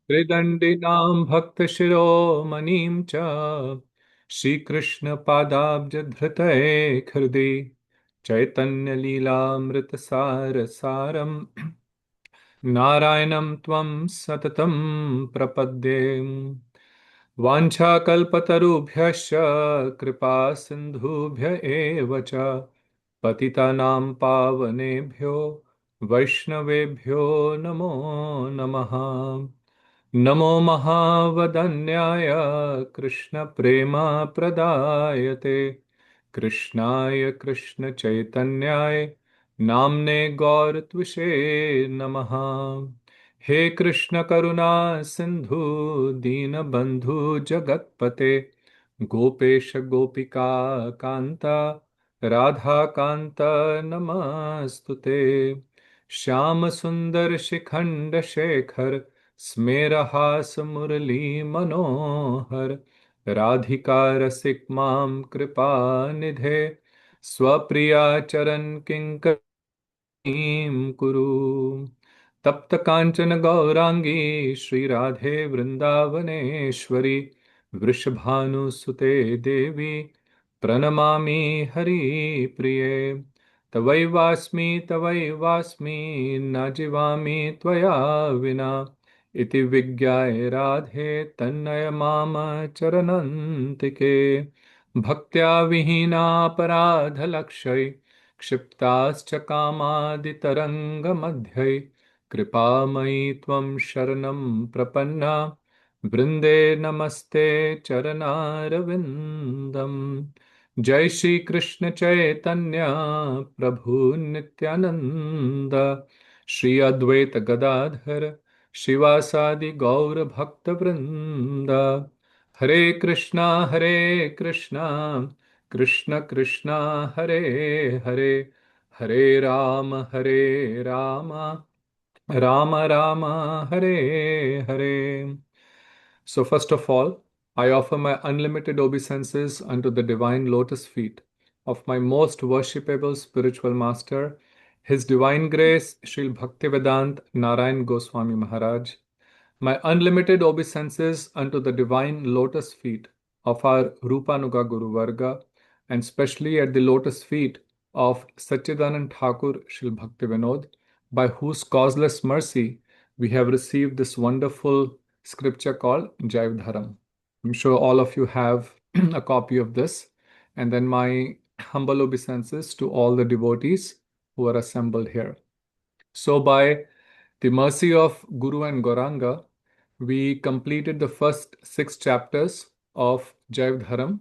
त्रिदण्डिनां भक्तशिरोमणिं च श्रीकृष्णपादाब्जधृतये हृदि चैतन्यलीलामृतसारसारम् नारायणं त्वं सततं प्रपद्ये। वाञ्छाकल्पतरुभ्यश्च कृपा सिन्धुभ्य एव च पतितानां पावनेभ्यो वैष्णवेभ्यो नमो नमः। नमो महावदन्याय कृष्णप्रेमप्रदायते कृष्णाय कृष्णचैतन्याय नाम्ने गौरत्विषे नमः। हे कृष्ण करुणा सिंधु दीनबंधु जगत्पते गोपेश गोपिका कांता राधा कांत नमस्तुते। श्याम सुंदर शिखंड शेखर स्मेरहास मुरली मनोहर राधिका रसिक मां कृपा निधे स्वप्रिया चरण किंकर कुरु। तप्त कांचन गौरांगी श्री राधे वृंदावनेश्वरी वृषभानुसुते देवी प्रणमामि हरिप्रिये। तवैवास्मि न जीवामि त्वया विना इति विज्ञाय राधे तन्नय माम चरनन्तिके। भक्त्या विहीनापराधलक्षै क्षिप्ताश्च कामादितरङ्गमध्यै कृपामयि त्वं शरणं प्रपन्ना वृन्दे नमस्ते चरणारविन्दम्। जय श्री कृष्ण चैतन्य प्रभु नित्यानंद श्री अद्वैत गदाधर शिवासादि गौर भक्त वृंद। हरे Krishna Krishna Krishna Hare Hare Hare Ram Ram Ram Hare Hare. So, first of all, I offer my unlimited obeisances unto the divine lotus feet of my most worshipable spiritual master, His Divine Grace Sril Bhaktivedant Narayan Goswami Maharaj. My unlimited obeisances unto the divine lotus feet of our Rupanuga Guru Varga, and especially at the lotus feet of Sachidanand Thakur Sril Bhaktivinod, by whose causeless mercy we have received this wonderful scripture called Jaiva. I'm sure all of you have a copy of this. And then my humble obeisances to all the devotees who are assembled here. So, by the mercy of Guru and Gauranga, we completed the first six chapters of Jaiva.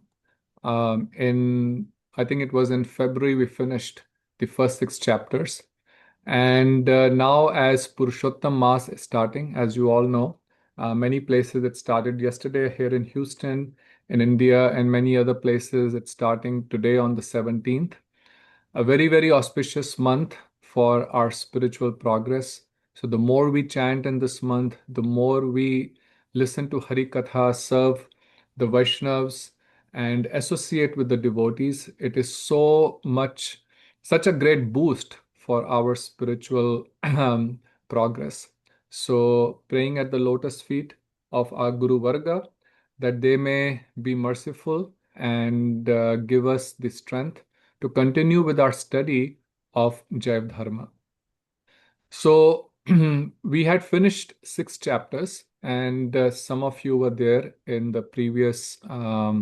In I think it was in February we finished the first six chapters. And now, as Purushottam Mass is starting, as you all know, many places it started yesterday here in Houston, in India, and many other places it's starting today on the 17th. A very, very auspicious month for our spiritual progress. So, the more we chant in this month, the more we listen to Hari Katha, serve the Vaishnavas, and associate with the devotees. It is so much, such a great boost for our spiritual progress. So, praying at the lotus feet of our Guru Varga that they may be merciful and give us the strength to continue with our study of Jaiv Dharma. So, we had finished six chapters, and some of you were there in the previous uh,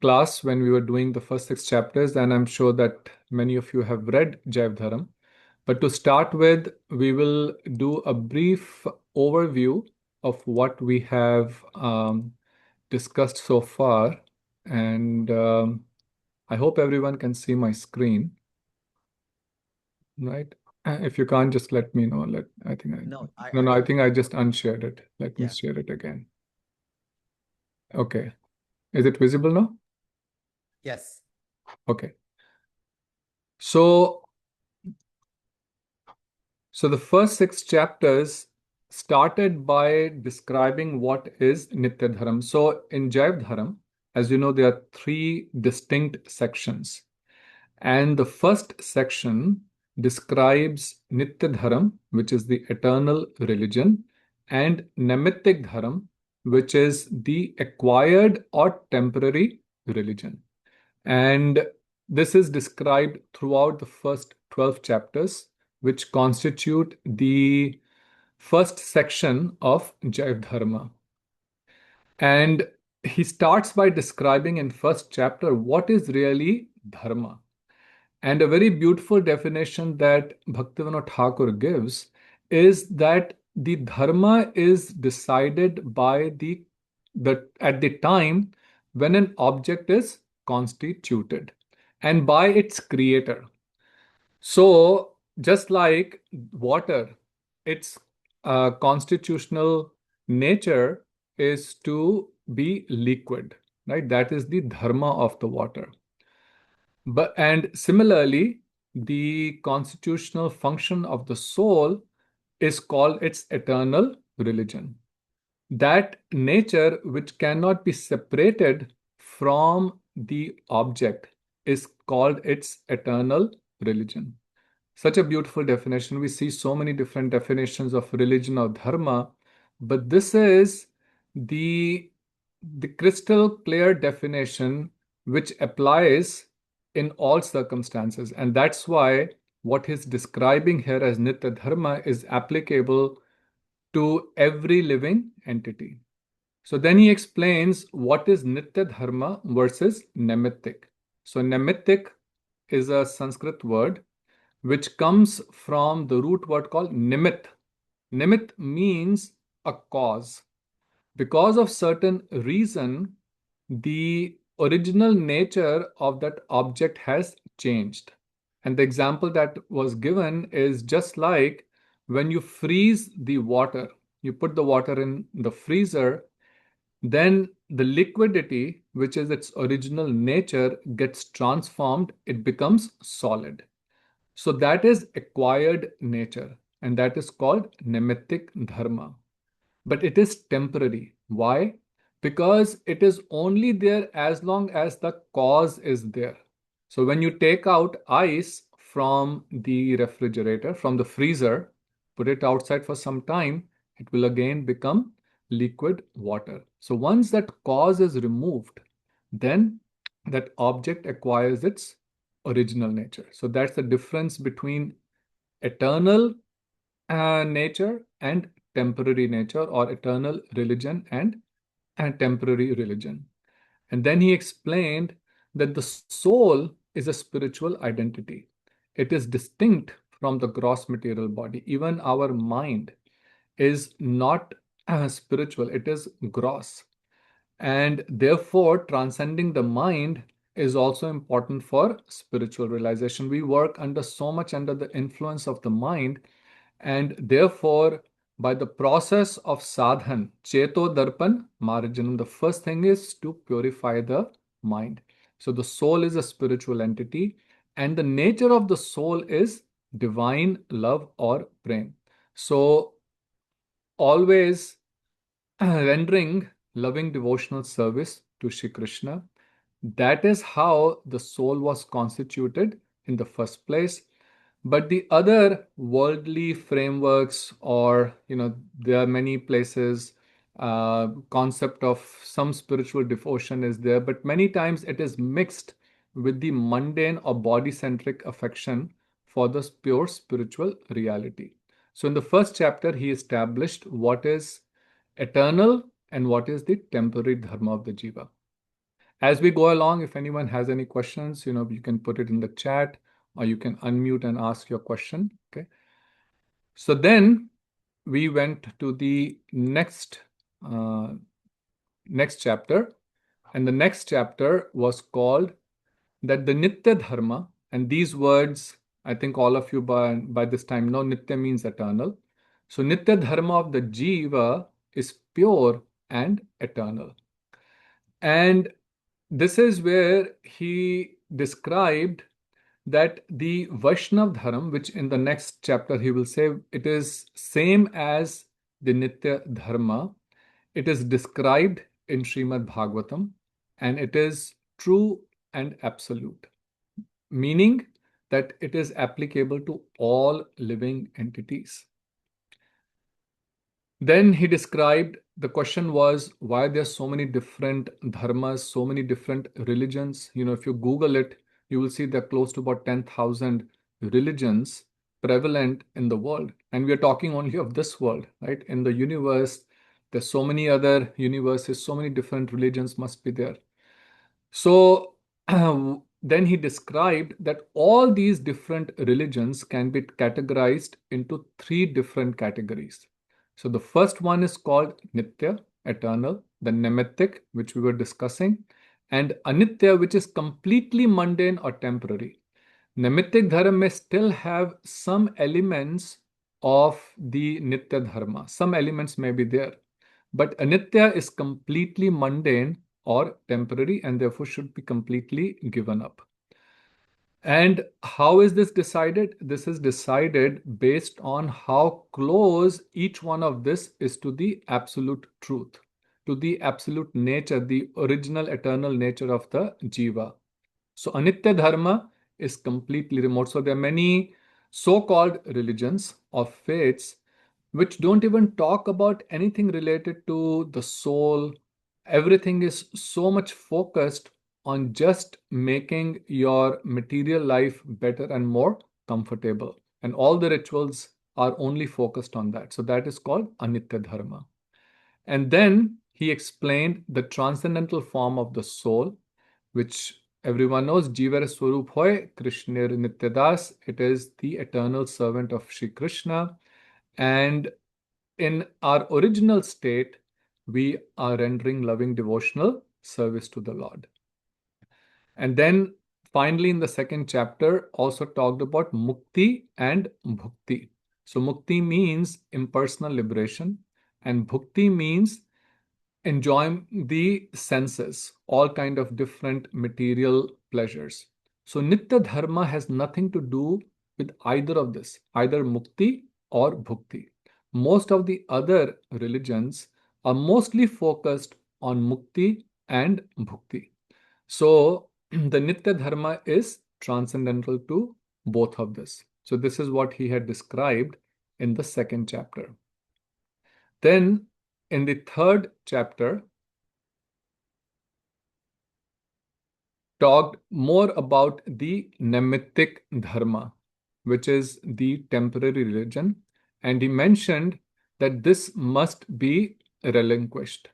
class when we were doing the first six chapters, and I'm sure that many of you have read Jaiv Dharma. But to start with, we will do a brief overview of what we have discussed so far. And I hope everyone can see my screen, right? If you can't, just let me know. No, No, I I think I just unshared it. Let me yeah. share it again. Okay. Is it visible now? Yes. Okay. So, the first six chapters started by describing what is Nitya Dharam. So, in Jaiv Dharam, as you know, there are three distinct sections. And the first section describes Nitya Dharam, which is the eternal religion, and Nemitic Dharma, which is the acquired or temporary religion. And this is described throughout the first 12 chapters, which constitute the first section of Jaiva Dharma. And he starts by describing in first chapter what is really dharma. And a very beautiful definition that Bhaktivinoda Thakur gives is that the dharma is decided by the at the time when an object is constituted and by its creator. So, just like water, its constitutional nature is to be liquid, right? That is the dharma of the water. But and similarly, the constitutional function of the soul is called its eternal religion. That nature which cannot be separated from the object is called its eternal religion. Such a beautiful definition. We see so many different definitions of religion or dharma, but this is the the crystal clear definition which applies in all circumstances. And that's why what he's describing here as Nitya Dharma is applicable to every living entity. So then he explains what is Nitya Dharma versus Nemitic. So Nemitic is a Sanskrit word which comes from the root word called nimit. Nimit means a cause. Because of certain reason, the original nature of that object has changed. And the example that was given is just like when you freeze the water, you put the water in the freezer, then the liquidity, which is its original nature, gets transformed, it becomes solid. So that is acquired nature, and that is called Nemitic Dharma. But it is temporary. Why? Because it is only there as long as the cause is there. So when you take out ice from the refrigerator, from the freezer, put it outside for some time, it will again become liquid water. So once that cause is removed, then that object acquires its original nature. So that's the difference between eternal nature and temporary nature, or eternal religion and temporary religion. And then he explained that the soul is a spiritual identity. It is distinct from the gross material body. Even our mind is not spiritual, it is gross. And therefore, transcending the mind is also important for spiritual realization. We work under so much under the influence of the mind, and therefore, by the process of sadhan, cheto darpan marjanam, the first thing is to purify the mind. So the soul is a spiritual entity, and the nature of the soul is divine love or prem. So always rendering loving devotional service to Shri Krishna. That is how the soul was constituted in the first place. But the other worldly frameworks, or there are many places, concept of some spiritual devotion is there, but many times it is mixed with the mundane or body-centric affection for the pure spiritual reality. So in the first chapter, he established what is eternal and what is the temporary dharma of the jiva. As we go along, if anyone has any questions, you can put it in the chat, or you can unmute and ask your question. Okay. So then we went to the uh, next chapter, and the next chapter was called that the Nitya Dharma, and these words, I think all of you by this time know Nitya means eternal. So Nitya Dharma of the Jiva is pure and eternal. And this is where he described that the Vaishnav Dharma, which in the next chapter he will say it is same as the Nitya Dharma, it is described in Srimad Bhagavatam, and it is true and absolute, meaning that it is applicable to all living entities. Then he described, the question was why there's so many different dharmas, so many different religions. If you Google it, you will see there are close to about 10,000 religions prevalent in the world. And we are talking only of this world, right? In the universe, there's so many other universes, so many different religions must be there. So then he described that all these different religions can be categorized into three different categories. So the first one is called Nitya, eternal, the Nemitic, which we were discussing, and Anitya, which is completely mundane or temporary. Nemitic Dharma may still have some elements of the Nitya Dharma. Some elements may be there. But Anitya is completely mundane or temporary and therefore should be completely given up. And how is this decided? This is decided based on how close each one of this is to the absolute truth, to the absolute nature, the original eternal nature of the Jiva. So Anitya Dharma is completely remote. So there are many so-called religions or faiths which don't even talk about anything related to the soul. Everything is so much focused on just making your material life better and more comfortable. And all the rituals are only focused on that. So that is called Anitya Dharma. And then he explained the transcendental form of the soul, which everyone knows, Jiva Swarup Hoy, Krishna Nityadas. It is the eternal servant of Shri Krishna. And in our original state, we are rendering loving devotional service to the Lord. And then finally, in the second chapter, also talked about mukti and bhukti. So mukti means impersonal liberation, and bhukti means enjoying the senses, all kind of different material pleasures. So Nitya Dharma has nothing to do with either of this, either mukti or bhukti. Most of the other religions are mostly focused on mukti and bhukti. So the Nitya Dharma is transcendental to both of this. So this is what he had described in the second chapter. Then in the third chapter, talked more about the Nemitic Dharma, which is the temporary religion, and he mentioned that this must be relinquished.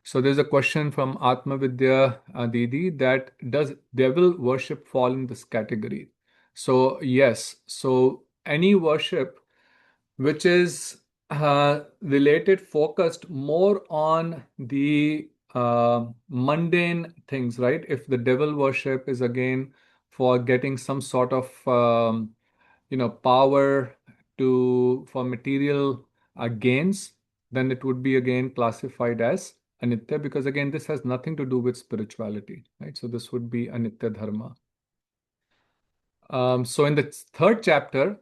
So there's a question from Atma Vidya Didi that does devil worship fall in this category? So yes, so any worship which is related, focused more on the mundane things, right? If the devil worship is again for getting some sort of power to for material gains, then it would be again classified as anitya, because again this has nothing to do with spirituality, right? So this would be anitya dharma. So in the third chapter,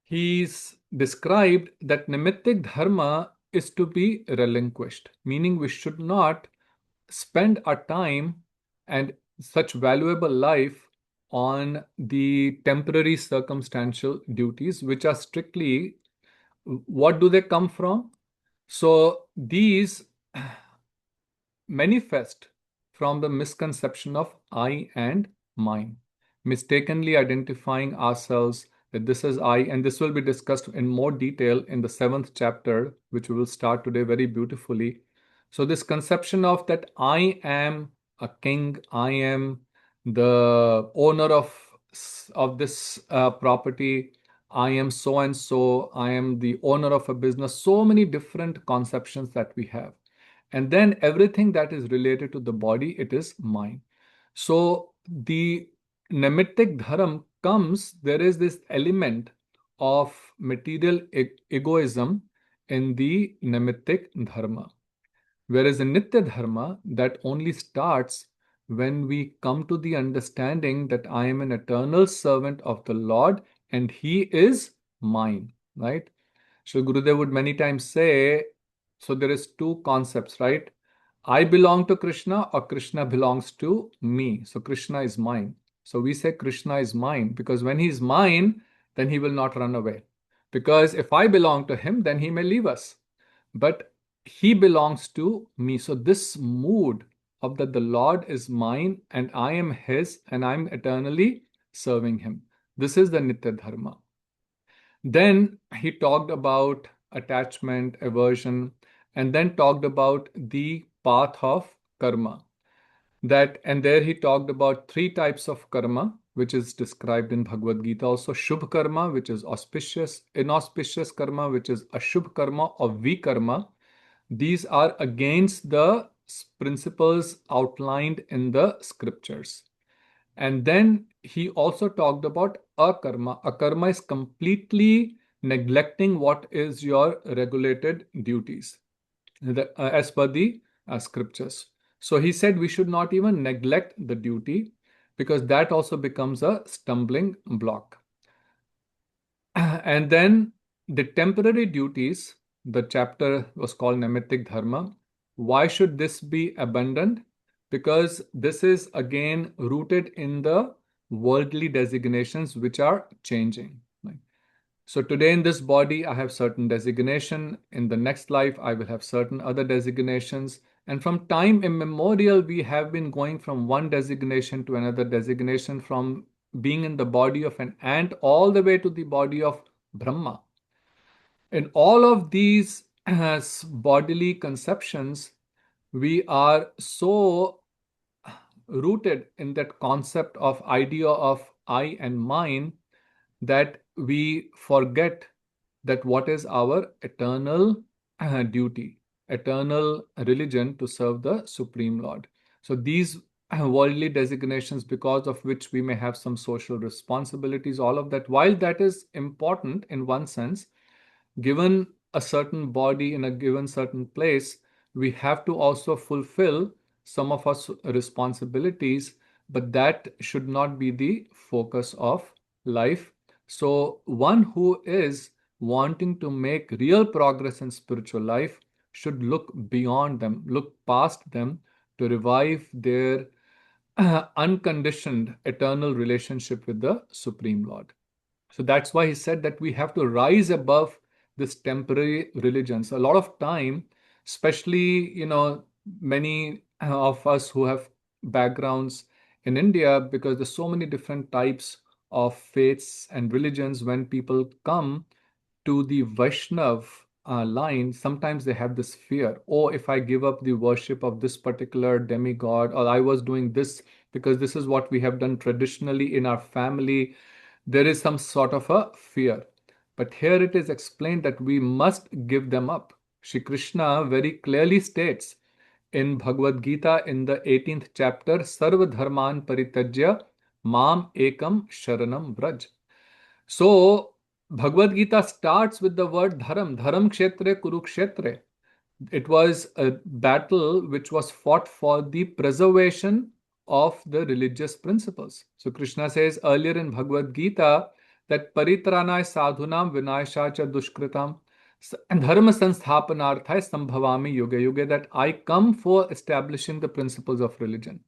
he's described that Nimitic Dharma is to be relinquished, meaning we should not spend our time and such valuable life on the temporary circumstantial duties, which are strictly, what do they come from? So these manifest from the misconception of I and mine, mistakenly identifying ourselves that this is I, and this will be discussed in more detail in the seventh chapter, which we will start today very beautifully. So, this conception of that I am a king, I am the owner of this property, I am so and so, I am the owner of a business, so many different conceptions that we have. And then everything that is related to the body, it is mine. So the Nemitic Dharam comes, there is this element of material egoism in the Nemitic Dharma. Whereas in Nitya Dharma, that only starts when we come to the understanding that I am an eternal servant of the Lord and He is mine, right? So Gurudev would many times say, so there is two concepts, right? I belong to Krishna or Krishna belongs to me. So Krishna is mine. So we say Krishna is mine because when he's mine, then he will not run away. Because if I belong to him, then he may leave us. but he belongs to me. So this mood of that the Lord is mine and I am his and I'm eternally serving him. This is the Nitya Dharma. Then he talked about attachment, aversion, and then talked about the path of karma. That and there he talked about three types of karma, which is described in Bhagavad Gita. Also, Shubh karma, which is auspicious, inauspicious karma, which is Ashubh karma or Vikarma. These are against the principles outlined in the scriptures. And then he also talked about akarma. Akarma is completely neglecting what is your regulated duties as per the scriptures. So he said we should not even neglect the duty because that also becomes a stumbling block. And then the temporary duties, the chapter was called Naimittik Dharma. Why should this be abandoned? Because this is again rooted in the worldly designations which are changing. Right? So today in this body, I have certain designation. In the next life, I will have certain other designations. And from time immemorial, we have been going from one designation to another designation, from being in the body of an ant all the way to the body of Brahma. In all of these bodily conceptions, we are so rooted in that concept of idea of I and mine that we forget that what is our eternal duty, eternal religion to serve the Supreme Lord. So these worldly designations, because of which we may have some social responsibilities, all of that, while that is important in one sense, given a certain body in a given certain place, we have to also fulfill some of our responsibilities, but that should not be the focus of life. So, one who is wanting to make real progress in spiritual life should look beyond them, look past them to revive their unconditioned eternal relationship with the Supreme Lord. So that's why he said that we have to rise above this temporary religions. A lot of time, especially, many of us who have backgrounds in India, because there's so many different types of faiths and religions, when people come to the Vaishnav line, sometimes they have this fear. Oh, if I give up the worship of this particular demigod, or I was doing this because this is what we have done traditionally in our family, there is some sort of a fear. But here it is explained that we must give them up. Shri Krishna very clearly states in Bhagavad Gita in the 18th chapter, Sarva Dharman Paritajya Mam Ekam Sharanam Braj. So Bhagavad Gita starts with the word dharam, dharam kshetre kurukshetre. It was a battle which was fought for the preservation of the religious principles. So Krishna says earlier in Bhagavad Gita that paritranay sadhunam vinayasha cha dushkritam dharma sansthapanarthai sambhavami yuga yuga, that I come for establishing the principles of religion.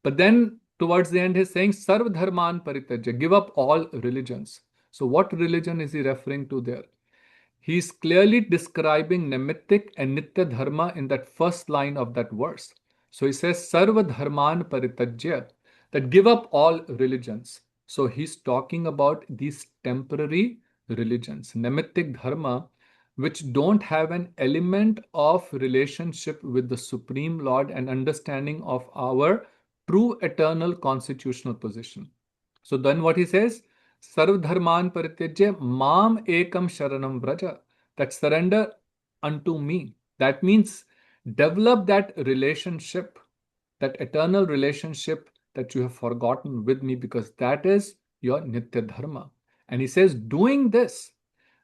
But then towards the end he's saying sarv dharman paritajya, give up all religions. So what religion is he referring to there? He is clearly describing Naimittik and Nitya Dharma in that first line of that verse. So he says, Sarva Dharman Paritajya, that give up all religions. So he's talking about these temporary religions, Naimittik Dharma, which don't have an element of relationship with the Supreme Lord and understanding of our true eternal constitutional position. So then what he says, Sarv dharman parityajya mam ekam sharanam vraja. That surrender unto me. That means develop that relationship, that eternal relationship that you have forgotten with me, because that is your nitya dharma. And he says, doing this,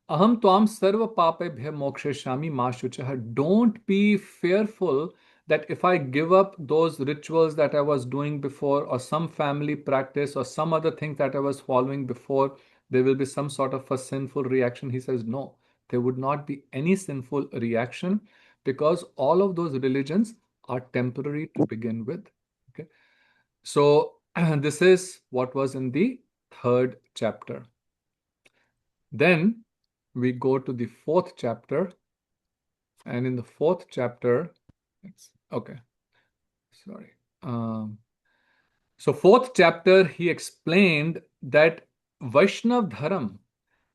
aham tvam sarva papebhya mokshashami ma shuchah. Don't be fearful that if I give up those rituals that I was doing before, or some family practice, or some other thing that I was following before, there will be some sort of a sinful reaction. He says, no, there would not be any sinful reaction, because all of those religions are temporary to begin with. Okay. So this is what was in the third chapter. Then we go to the fourth chapter, And in the fourth chapter, okay, sorry. So fourth chapter, he explained that Vaishnav Dharam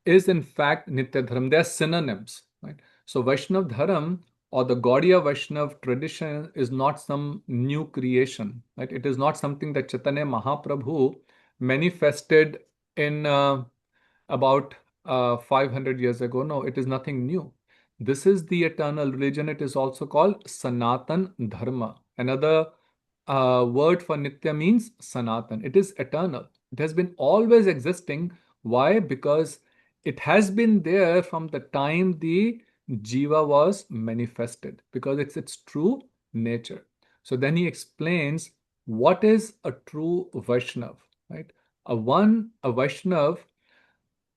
is in fact Nitya Dharam. They are synonyms, right? So Vaishnav Dharam or the Gaudiya Vaishnav tradition is not some new creation, right? It is not something that Chaitanya Mahaprabhu manifested in about 500 years ago. No, it is nothing new. This is the eternal religion. It is also called Sanatan Dharma. Another word for Nitya means Sanatan. It is eternal. It has been always existing. Why? Because it has been there from the time the Jiva was manifested, because it's its true nature. So then he explains what is a true Vaishnav, right? A Vaishnav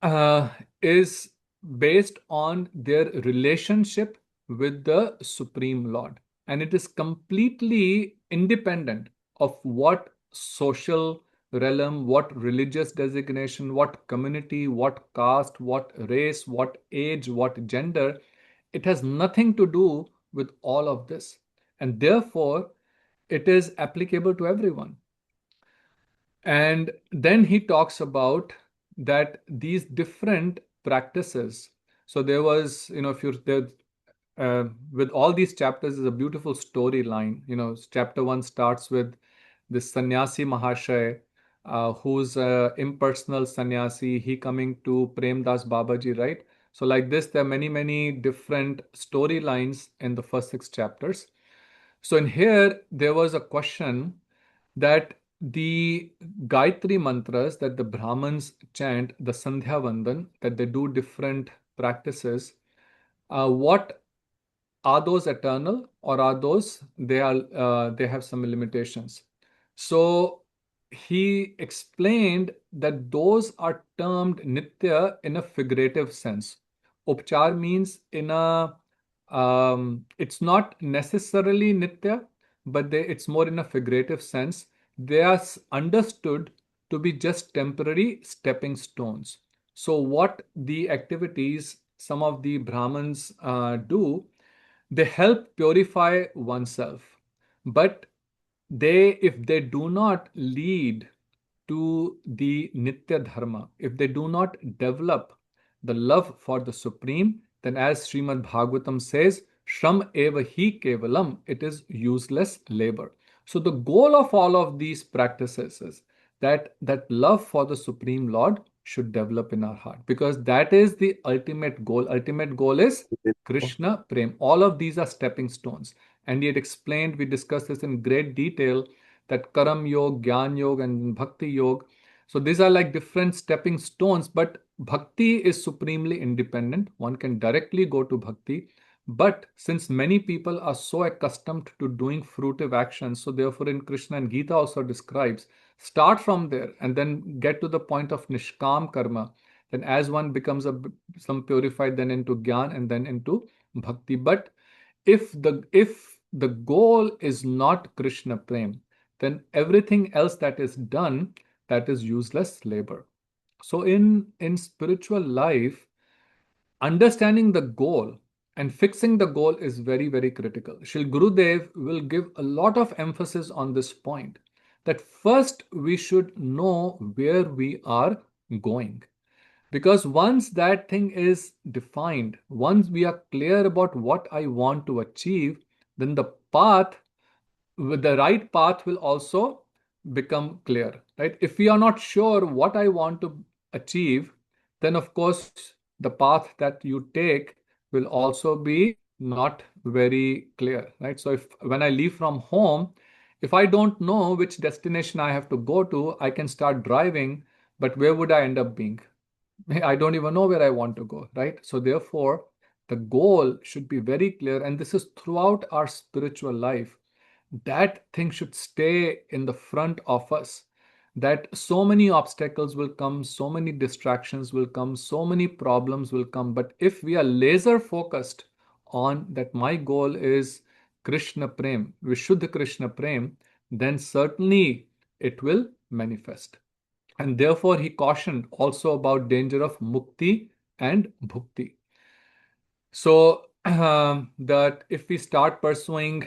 uh, is based on their relationship with the Supreme Lord. And it is completely independent of what social realm, what religious designation, what community, what caste, what race, what age, what gender. It has nothing to do with all of this. And therefore, it is applicable to everyone. And then he talks about that these different practices. So there was, if you're there, with all these chapters is a beautiful storyline. Chapter one starts with this sannyasi Mahashay, who's a impersonal sannyasi, he coming to Premdas Babaji, right? So like this, there are many, many different storylines in the first six chapters. So in here, there was a question that the Gayatri mantras that the Brahmins chant, the Sandhya Vandan, that they do different practices, what are those eternal, or are those they have some limitations? So he explained that those are termed nitya in a figurative sense. Upchar means in a it's not necessarily nitya, but it's more in a figurative sense. They are understood to be just temporary stepping stones. So what the activities some of the Brahmins do, they help purify oneself, but if they do not lead to the Nitya Dharma, if they do not develop the love for the Supreme, then as Srimad Bhagavatam says, Shram eva hi kevalam, it is useless labor. So the goal of all of these practices is that love for the Supreme Lord should develop in our heart, because that is the ultimate goal. Ultimate goal is Krishna Prem. All of these are stepping stones. And he had explained, we discussed this in great detail, that Karam Yoga, Gyan Yoga, and Bhakti Yoga. So these are like different stepping stones, but Bhakti is supremely independent. One can directly go to Bhakti. But since many people are so accustomed to doing fruitive actions, so therefore in Krishna and Gita also describes, start from there and then get to the point of Nishkam Karma. Then as one becomes some purified, then into Gyan and then into Bhakti. But if the goal is not Krishna Prem, then everything else that is done, that is useless labor. So in spiritual life, understanding the goal and fixing the goal is very, very critical. Shri Gurudev will give a lot of emphasis on this point, that first we should know where we are going. Because once that thing is defined, once we are clear about what I want to achieve, then the path, the right path will also become clear, right? If we are not sure what I want to achieve, then of course the path that you take will also be not very clear, right? So if when I leave from home, if I don't know which destination I have to go to, I can start driving, but where would I end up being? I don't even know where I want to go, right? So therefore, the goal should be very clear, and this is throughout our spiritual life. That thing should stay in the front of us. That so many obstacles will come, so many distractions will come, so many problems will come. But if we are laser focused on that, my goal is Krishna Prem, Vishuddha Krishna Prem, then certainly it will manifest. And therefore, he cautioned also about danger of mukti and bhukti. So that if we start pursuing,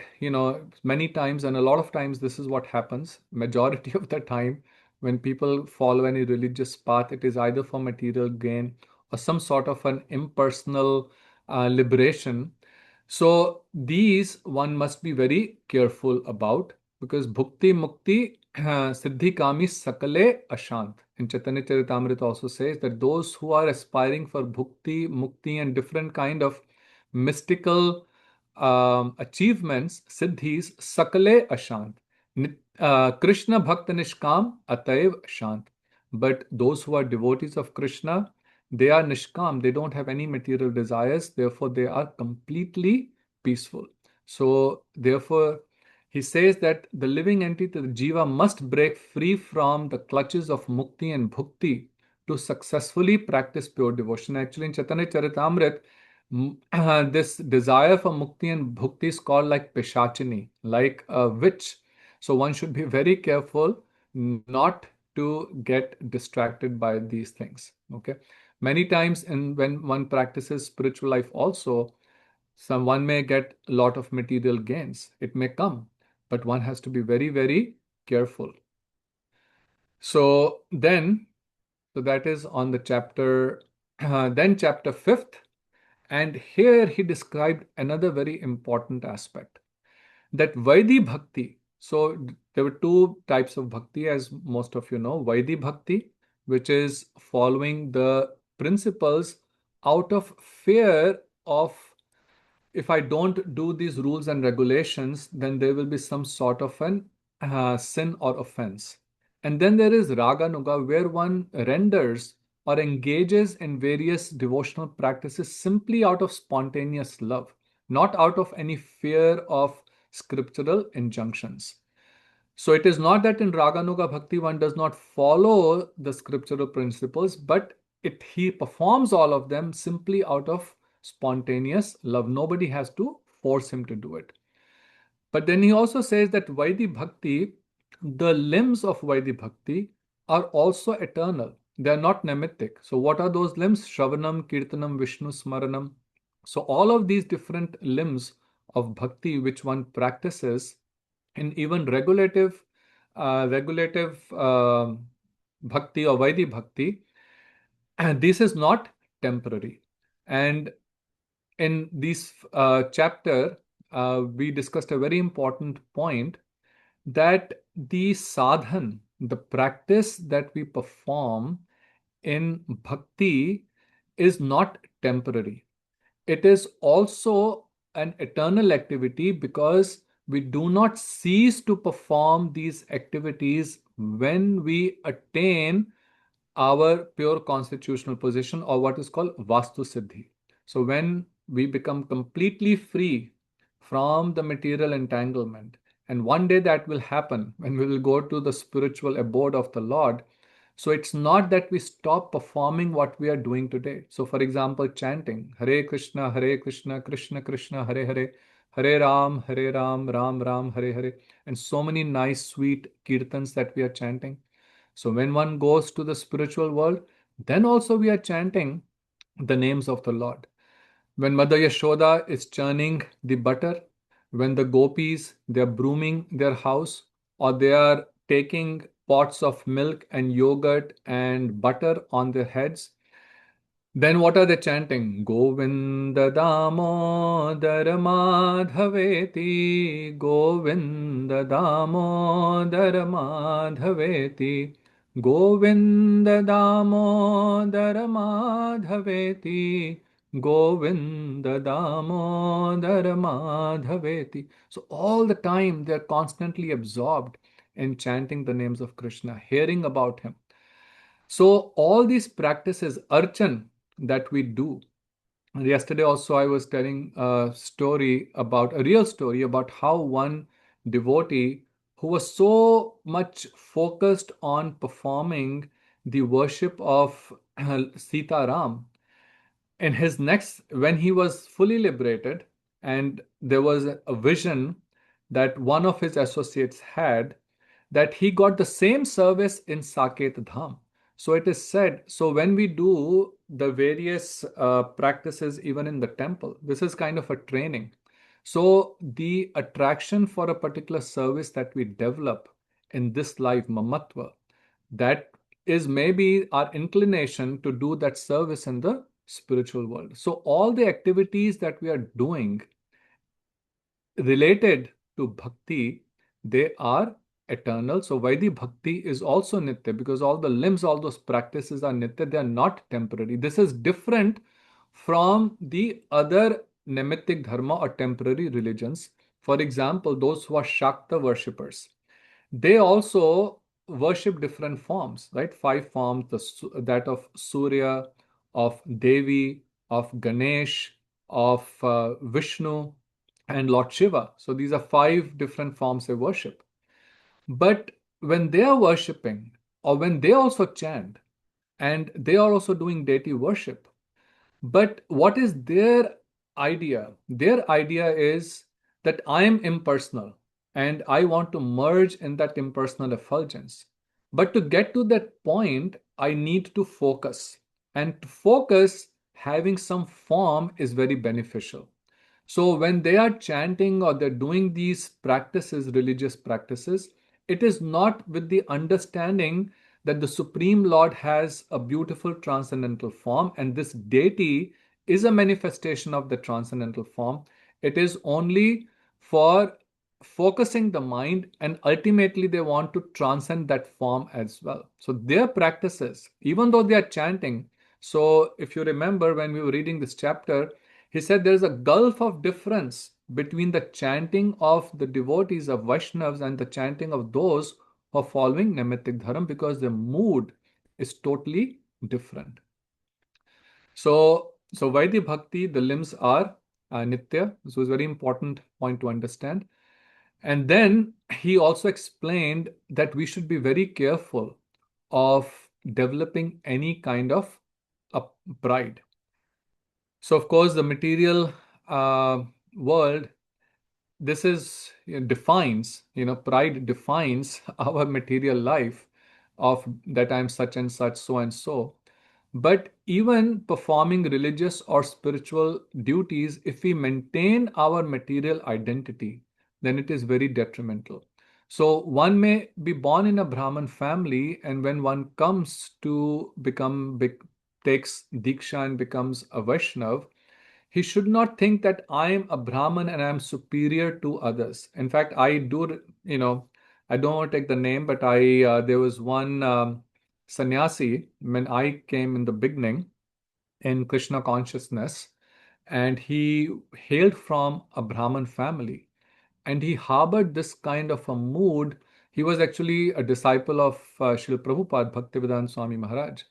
many times, and a lot of times, this is what happens, majority of the time, when people follow any religious path, it is either for material gain or some sort of an impersonal liberation. So these one must be very careful about, because bhukti mukti siddhi kami sakale ashant. In Chaitanya Charitamrita also says that those who are aspiring for bhukti, mukti, and different kind of mystical achievements, siddhis, sakale ashant. Krishna bhakta nishkam ataiv ashant. But those who are devotees of Krishna, they are nishkam, they don't have any material desires, therefore they are completely peaceful. So, therefore, he says that the living entity, the jiva, must break free from the clutches of mukti and bhukti to successfully practice pure devotion. Actually, in Chaitanya Charitamrita, this desire for mukti and bhukti is called like peshachini, like a witch. So one should be very careful not to get distracted by these things. Okay. Many times when one practices spiritual life also, someone may get a lot of material gains. It may come, but one has to be very, very careful. So that is on the chapter, then chapter 5th. And here he described another very important aspect, that Vaidhi Bhakti. So there were two types of bhakti, as most of you know. Vaidhi Bhakti, which is following the principles out of fear of, if I don't do these rules and regulations, then there will be some sort of an sin or offense. And then there is Raganuga, where one renders or engages in various devotional practices simply out of spontaneous love, not out of any fear of scriptural injunctions. So it is not that in Raganuga Bhakti one does not follow the scriptural principles, but he performs all of them simply out of spontaneous love. Nobody has to force him to do it. But then he also says that Vaidhi Bhakti, the limbs of Vaidhi Bhakti are also eternal. They are not nemitic. So what are those limbs? Shravanam, Kirtanam, Vishnu Smaranam. So all of these different limbs of bhakti which one practices in even regulative bhakti or Vaidhi Bhakti, and this is not temporary. And in this chapter, we discussed a very important point, that the sadhan, the practice that we perform in bhakti, is not temporary. It is also an eternal activity, because we do not cease to perform these activities when we attain our pure constitutional position, or what is called Vastu Siddhi. So, when we become completely free from the material entanglement, and one day that will happen when we will go to the spiritual abode of the Lord. So, it's not that we stop performing what we are doing today. So, for example, chanting Hare Krishna, Krishna Krishna, Hare Hare, Hare Ram, Ram Ram, Hare Hare, and so many nice, sweet kirtans that we are chanting. So when one goes to the spiritual world, then also we are chanting the names of the Lord. When Mother Yashoda is churning the butter, when the gopis, they are brooming their house, or they are taking pots of milk and yogurt and butter on their heads, then what are they chanting? Govinda Damodara Madhaveti, Govinda Damodara Madhaveti, Govinda Damodara Madhaveti, Govinda Damodara Madhaveti. So all the time they're constantly absorbed in chanting the names of Krishna, hearing about him. So all these practices, archan, that we do. Yesterday also I was telling a real story about how one devotee who was so much focused on performing the worship of Sita Ram, in his next, when he was fully liberated, and there was a vision that one of his associates had, that he got the same service in Saket Dham. So it is said, so when we do the various practices, even in the temple, this is kind of a training. So the attraction for a particular service that we develop in this life, mamatva, that is maybe our inclination to do that service in the spiritual world. So all the activities that we are doing related to bhakti, they are eternal. So Vaidhi bhakti is also nitya because all the limbs, all those practices are nitya, they are not temporary. This is different from the other nemitic dharma or temporary religions. For example, those who are Shakta worshippers, they also worship different forms, right? Five forms, that of Surya, of Devi, of Ganesh, of Vishnu, and Lord Shiva. So these are five different forms they worship. But when they are worshipping, or when they also chant, and they are also doing deity worship, but what is their idea? Their idea is that I am impersonal and I want to merge in that impersonal effulgence. But to get to that point, I need to focus. And to focus, having some form is very beneficial. So when they are chanting or they're doing these practices, religious practices, it is not with the understanding that the Supreme Lord has a beautiful transcendental form and this deity is a manifestation of the transcendental form. It is only for focusing the mind, and ultimately they want to transcend that form as well. So their practices, even though they are chanting, so if you remember when we were reading this chapter, he said there is a gulf of difference between the chanting of the devotees of Vaishnavas and the chanting of those who are following Nemitic Dharma because the mood is totally different. So Vaidhi Bhakti, the limbs are Nitya. This was a very important point to understand. And then he also explained that we should be very careful of developing any kind of a pride. So, of course, the material world, this is defines, pride defines our material life of that I'm such and such, so and so. But even performing religious or spiritual duties, if we maintain our material identity, then it is very detrimental. So one may be born in a Brahmin family, and when one comes to takes Diksha and becomes a Vaishnav, he should not think that I am a Brahmin and I am superior to others. In fact, I don't want to take the name, but there was one sannyasi when I came in the beginning in Krishna consciousness, and he hailed from a Brahmin family, and he harbored this kind of a mood. He was actually a disciple of Srila Prabhupada, Bhaktivedanta Swami Maharaj.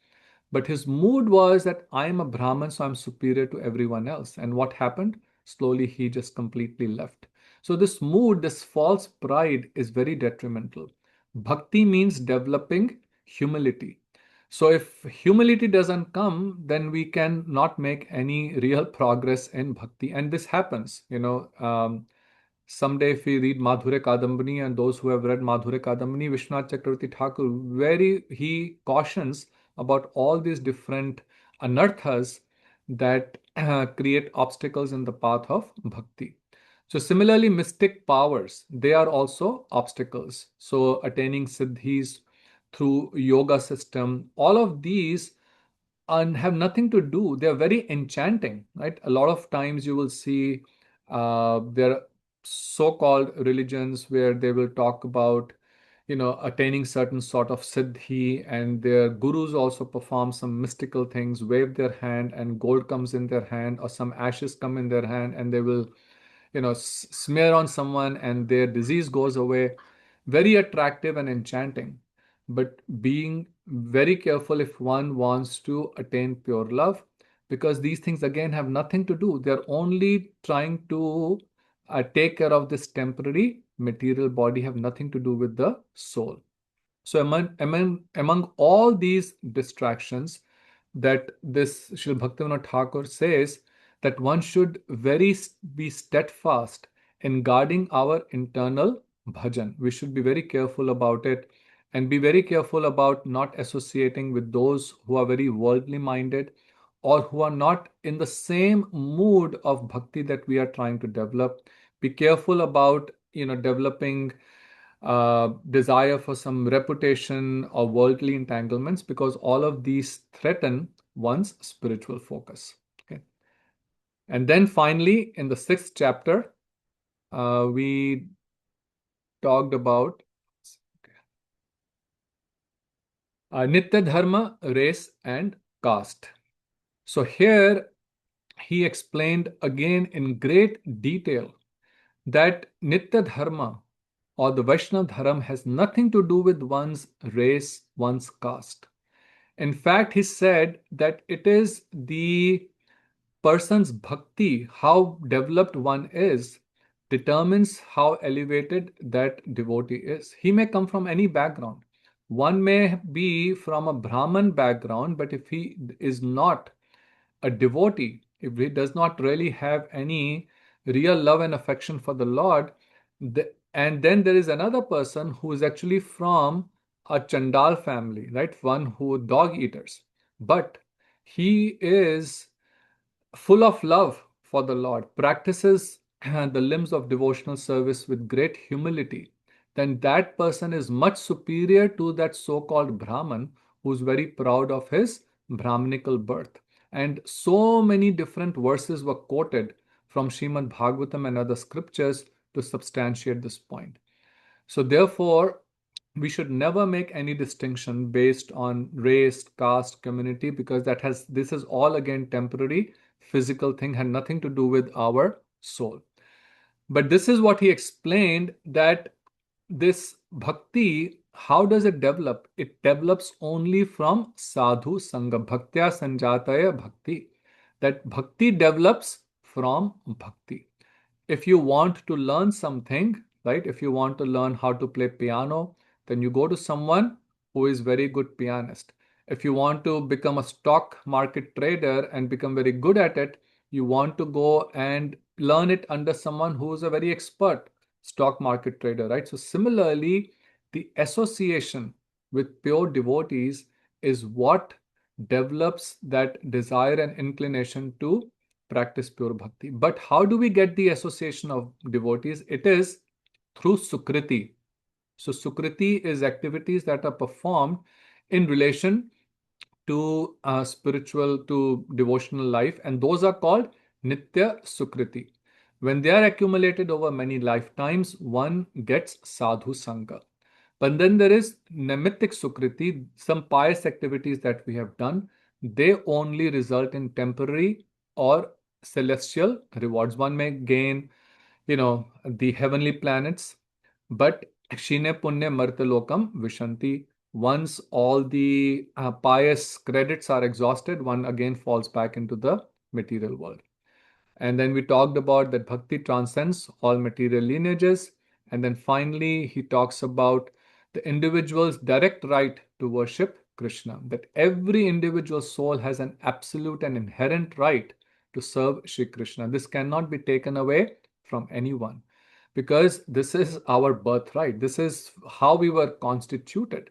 But his mood was that I am a Brahmin, so I'm superior to everyone else. And what happened? Slowly, he just completely left. So, this mood, this false pride is very detrimental. Bhakti means developing humility. So, if humility doesn't come, then we can not make any real progress in bhakti. And this happens, someday if we read Madhure Kadambini, and those who have read Madhure Kadambini, Vishwanath Chakravarti Thakur, he cautions about all these different anarthas that create obstacles in the path of bhakti. So similarly, mystic powers, they are also obstacles. So attaining siddhis through yoga system, all of these and have nothing to do. They are very enchanting, right? A lot of times you will see there are so-called religions where they will talk about, attaining certain sort of siddhi, and their gurus also perform some mystical things, wave their hand, and gold comes in their hand, or some ashes come in their hand, and they will, smear on someone, and their disease goes away. Very attractive and enchanting, but being very careful if one wants to attain pure love, because these things again have nothing to do. They're only trying to take care of this temporary material body, have nothing to do with the soul. So among all these distractions, that this Srila Bhaktivinoda Thakur says that one should be steadfast in guarding our internal bhajan. We should be very careful about it. And be very careful about not associating with those who are very worldly minded or who are not in the same mood of bhakti that we are trying to develop. Be careful about developing desire for some reputation or worldly entanglements, because all of these threaten one's spiritual focus. Okay. And then finally, in the sixth chapter, we talked about Nitya Dharma, race, and caste. So here he explained again in great detail that Nitya Dharma or the Vaishnava Dharma has nothing to do with one's race, one's caste. In fact, he said that it is the person's bhakti, how developed one is, determines how elevated that devotee is. He may come from any background. One may be from a Brahman background, but if he is not a devotee, if he does not really have any real love and affection for the Lord, and then there is another person who is actually from a Chandal family, right? One who dog eaters, but he is full of love for the Lord, practices the limbs of devotional service with great humility, then that person is much superior to that so called Brahman who's very proud of his Brahminical birth. And so many different verses were quoted from Srimad Bhagavatam and other scriptures to substantiate this point. So, therefore, we should never make any distinction based on race, caste, community, because this is all again temporary, physical thing, had nothing to do with our soul. But this is what he explained, that this bhakti, how does it develop? It develops only from sadhu sangha, bhaktya sanjataya bhakti. That bhakti develops from bhakti. If you want to learn something, right? If you want to learn how to play piano, then you go to someone who is very good pianist. If you want to become a stock market trader and become very good at it, you want to go and learn it under someone who is a very expert stock market trader, right? So similarly, the association with pure devotees is what develops that desire and inclination to practice pure bhakti. But how do we get the association of devotees? It is through Sukriti. So, Sukriti is activities that are performed in relation to spiritual, to devotional life, and those are called Nitya Sukriti. When they are accumulated over many lifetimes, one gets Sadhu Sangha. But then there is Namitic Sukriti, some pious activities that we have done. They only result in temporary or celestial rewards. One may gain, the heavenly planets, but Shine Punya Martalokam Vishanti. Once all the pious credits are exhausted, one again falls back into the material world. And then we talked about that bhakti transcends all material lineages. And then finally, he talks about the individual's direct right to worship Krishna, that every individual soul has an absolute and inherent right to serve Shri Krishna. This cannot be taken away from anyone, because this is our birthright. This is how we were constituted.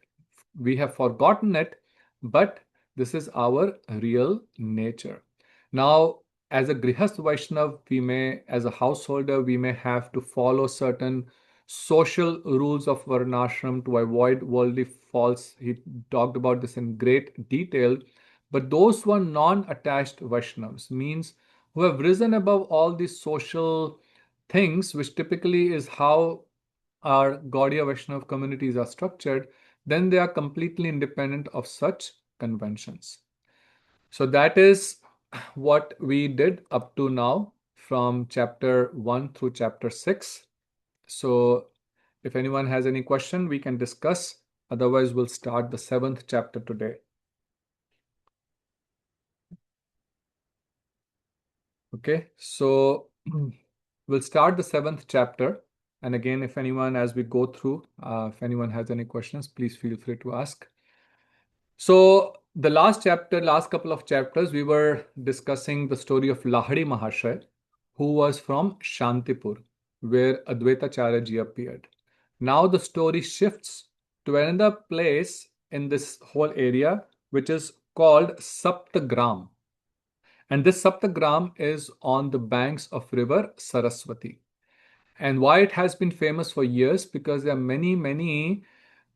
We have forgotten it, but this is our real nature. Now, as a Grihast Vaishnav, as a householder, we may have to follow certain social rules of Varnashram to avoid worldly faults. He talked about this in great detail. But those who are non attached Vaishnavas, means who have risen above all these social things, which typically is how our Gaudiya Vaishnav communities are structured, then they are completely independent of such conventions. So that is what we did up to now from chapter 1 through chapter 6. So if anyone has any question, we can discuss. Otherwise, we'll start the 7th chapter today. Okay, so we'll start the 7th chapter. And again, if anyone, as we go through, if anyone has any questions, please feel free to ask. So the last couple of chapters, we were discussing the story of Lahari Mahashay, who was from Shantipur, where Advaita Acharya ji appeared. Now the story shifts to another place in this whole area, which is called Saptagram. And this Saptagram is on the banks of river Saraswati. And why it has been famous for years? Because there are many, many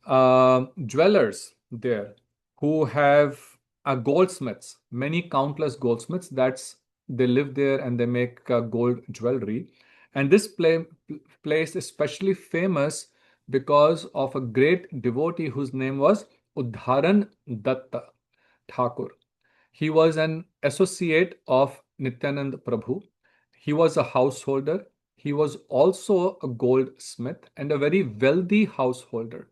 dwellers there who have goldsmiths, many countless goldsmiths. That's they live there and they make gold jewelry. And this place is especially famous because of a great devotee whose name was Udharan Datta Thakur. He was an associate of Nityanand Prabhu. He was a householder. He was also a goldsmith and a very wealthy householder.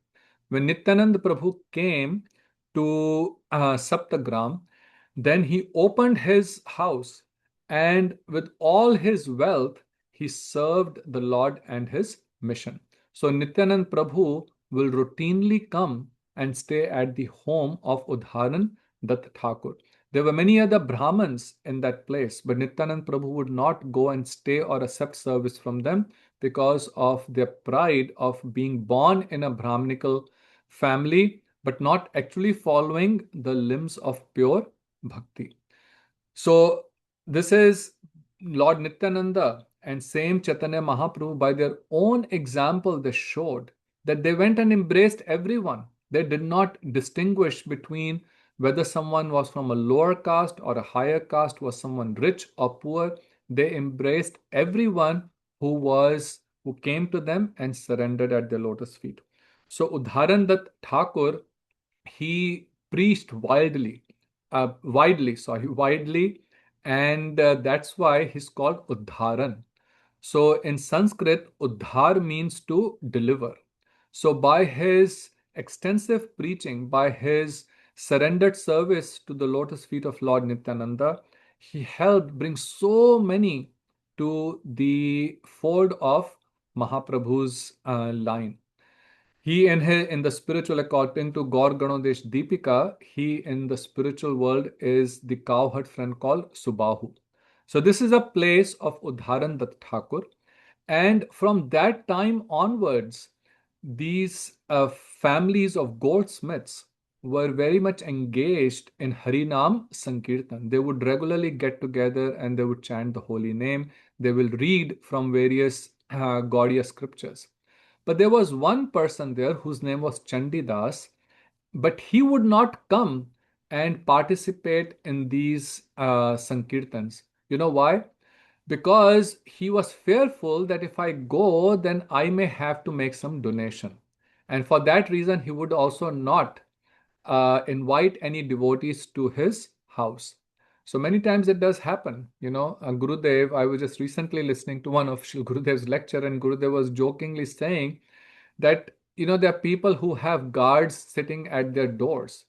When Nityanand Prabhu came to Saptagram, then he opened his house and with all his wealth, he served the Lord and his mission. So Nityanand Prabhu will routinely come and stay at the home of Udharan Datt Thakur. There were many other Brahmins in that place, but Nityanand Prabhu would not go and stay or accept service from them because of their pride of being born in a Brahminical family, but not actually following the limbs of pure bhakti. So this is Lord Nityananda and same Chaitanya Mahaprabhu, by their own example, they showed that they went and embraced everyone. They did not distinguish between whether someone was from a lower caste or a higher caste, was someone rich or poor. They embraced everyone who came to them and surrendered at their lotus feet. So Udharan Dutt Thakur, he preached widely, and that's why he's called Uddharan. So in Sanskrit, Uddhar means to deliver. So by his extensive preaching, by his surrendered service to the lotus feet of Lord Nityananda, he helped bring so many to the fold of Mahaprabhu's line. He in the spiritual, according to Gaur Ganodesh Deepika, he in the spiritual world is the cowherd friend called Subahu. So this is a place of Udharan Dutt Thakur. And from that time onwards, these families of goldsmiths were very much engaged in Harinam Sankirtan. They would regularly get together and they would chant the holy name. They will read from various Gaudiya scriptures. But there was one person there whose name was Chandidas, but he would not come and participate in these Sankirtans. You know why? Because he was fearful that if I go, then I may have to make some donation. And for that reason, he would also not invite any devotees to his house. So many times it does happen. Gurudev, I was just recently listening to one of Shri Gurudev's lecture, and Gurudev was jokingly saying that, there are people who have guards sitting at their doors.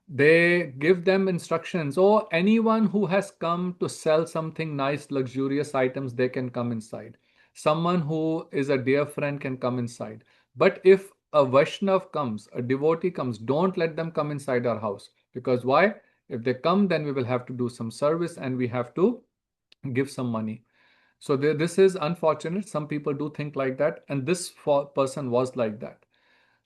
They give them instructions. Oh, anyone who has come to sell something nice, luxurious items, they can come inside. Someone who is a dear friend can come inside. But if a Vaishnav comes, a devotee comes, don't let them come inside our house. Because why? If they come, then we will have to do some service and we have to give some money. So this is unfortunate. Some people do think like that. And this person was like that.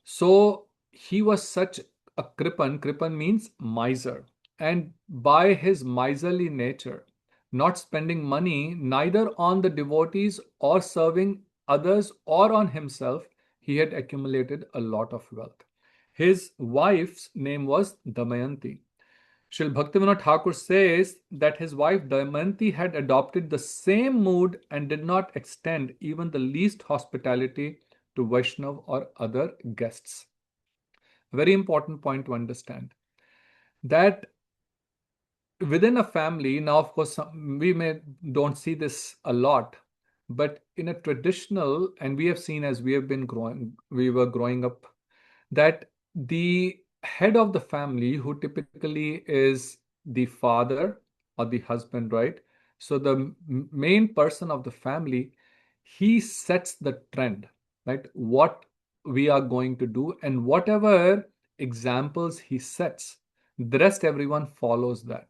So he was such a kripan. Kripan means miser. And by his miserly nature, not spending money neither on the devotees or serving others or on himself, he had accumulated a lot of wealth. His wife's name was Damayanti. Srila Bhaktivinoda Thakur says that his wife Damayanti had adopted the same mood and did not extend even the least hospitality to Vaishnav or other guests. Very important point to understand that within a family, now of course we may don't see this a lot, but in a traditional, and we have seen as we were growing up, that the head of the family, who typically is the father or the husband, right? So the main person of the family, he sets the trend, right? What we are going to do, and whatever examples he sets, the rest everyone follows that.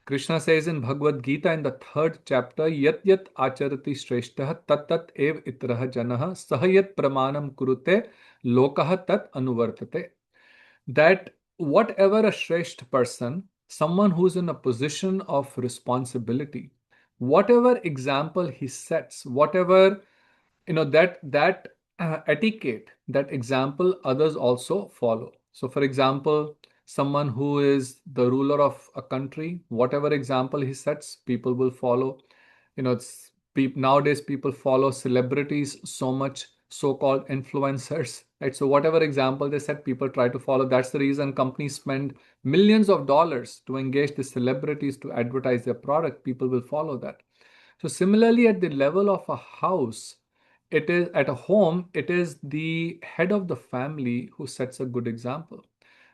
Krishna says in Bhagavad Gita in the third chapter, Yat Yat Acharati Shrestha Tat Tat Ev Itraha Janaha Sahayat Pramanam Kurute Lokaha Tat Anuvartate. That whatever a Shresht person, someone who's in a position of responsibility, whatever example he sets, whatever that etiquette, that example others also follow. So for example, someone who is the ruler of a country, whatever example he sets, people will follow. Nowadays people follow celebrities so much, so-called influencers, right? So whatever example they set, people try to follow. That's the reason companies spend millions of dollars to engage the celebrities to advertise their product. People will follow that. So similarly, at the level of a house, it is at a home, it is the head of the family who sets a good example.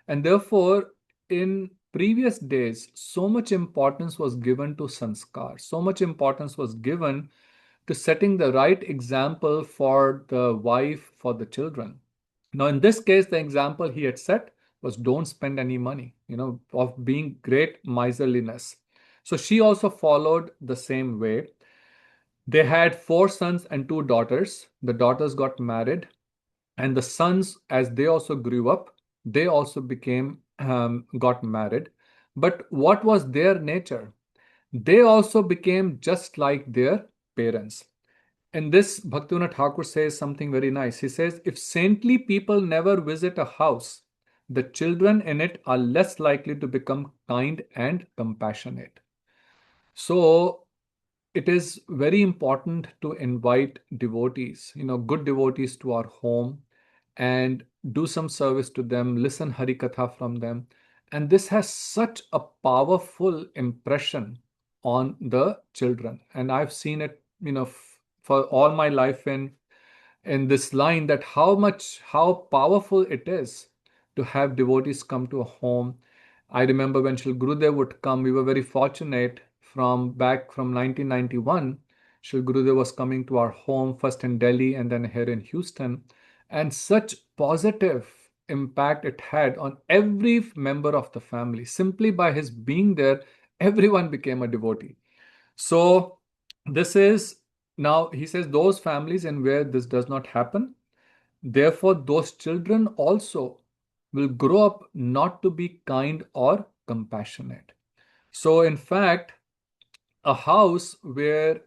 And therefore, in previous days, so much importance was given to sanskar, so much importance was given to setting the right example for the wife, for the children. Now, in this case, the example he had set was don't spend any money, of being great miserliness. So she also followed the same way. They had four sons and two daughters. The daughters got married, and the sons, as they also grew up, they also got married. But what was their nature? They also became just like their parents. In this, Bhaktivinoda Thakur says something very nice. He says, if saintly people never visit a house, the children in it are less likely to become kind and compassionate. So it is very important to invite devotees, good devotees to our home and do some service to them, listen Hari Katha from them. And this has such a powerful impression on the children. And I've seen it, for all my life in this line, that how powerful it is to have devotees come to a home. I remember when Shri Gurudev would come, we were very fortunate. From 1991, Shri Gurudev was coming to our home, first in Delhi and then here in Houston, and such positive impact it had on every member of the family. Simply by his being there, everyone became a devotee. So this is, now he says, those families in where this does not happen, therefore those children also will grow up not to be kind or compassionate. So in fact, a house where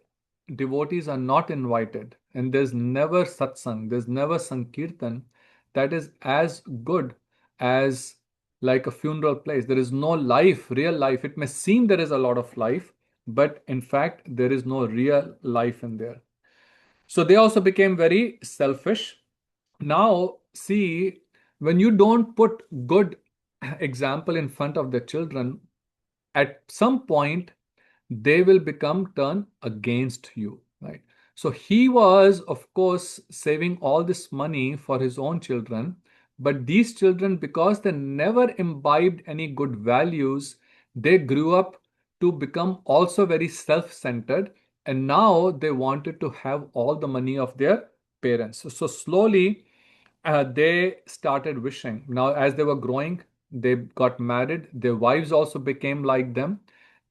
devotees are not invited and there's never satsang, there's never sankirtan, that is as good as like a funeral place. There is no life, real life. It may seem there is a lot of life, but in fact, there is no real life in there. So they also became very selfish. Now, see, when you don't put good example in front of the children, at some point they will become turn against you, right? So he was, of course, saving all this money for his own children, but these children, because they never imbibed any good values, they grew up to become also very self-centered, and now they wanted to have all the money of their parents. So slowly they started wishing. Now, as they were growing, they got married. Their wives also became like them.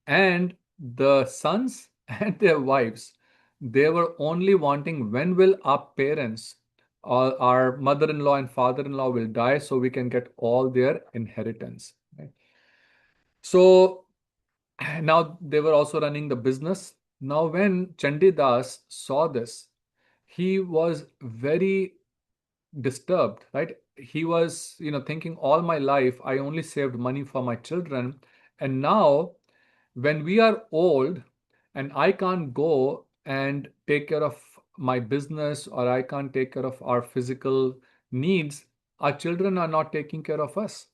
And the sons and their wives, they were only wanting, when will our parents or our mother-in-law and father-in-law will die so we can get all their inheritance. Right? So now they were also running the business. Now, when Chandidas saw this, he was very disturbed, right? He was, thinking, all my life I only saved money for my children, and now when we are old and I can't go and take care of my business, or I can't take care of our physical needs, our children are not taking care of us.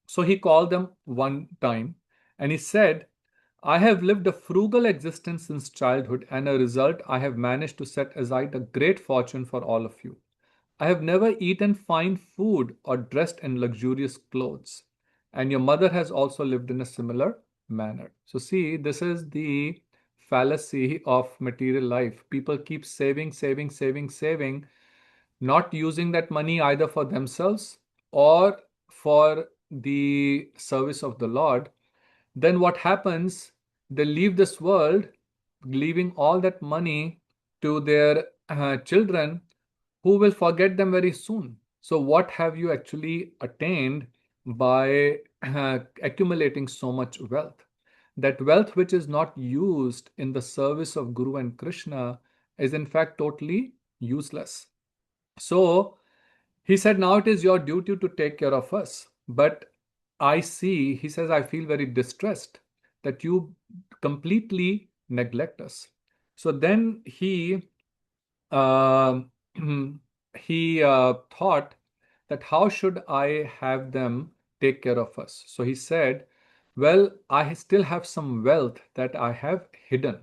So he called them one time and he said, I have lived a frugal existence since childhood, and a result, I have managed to set aside a great fortune for all of you. I have never eaten fine food or dressed in luxurious clothes. And your mother has also lived in a similar manner. So, see, this is the fallacy of material life. People keep saving, saving, saving, saving, not using that money either for themselves or for the service of the Lord. Then what happens? They leave this world, leaving all that money to their children, who will forget them very soon. So, what have you actually attained by accumulating so much wealth? That wealth which is not used in the service of Guru and Krishna is in fact totally useless. So, he said, now it is your duty to take care of us. But I see, he says, I feel very distressed that you completely neglect us. So then um he thought that how should I have them take care of us? So he said, well, I still have some wealth that I have hidden.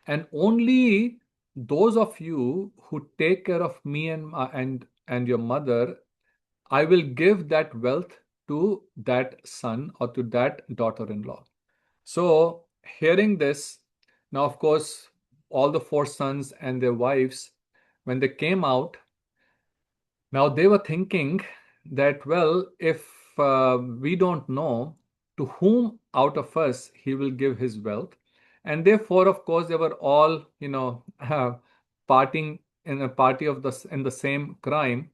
And only those of you who take care of me and your mother, I will give that wealth to that son or to that daughter-in-law. So, hearing this, now of course, all the four sons and their wives, when they came out, now they were thinking that, well, if we don't know to whom out of us he will give his wealth, and therefore, of course, they were all, parting in a party of the same crime.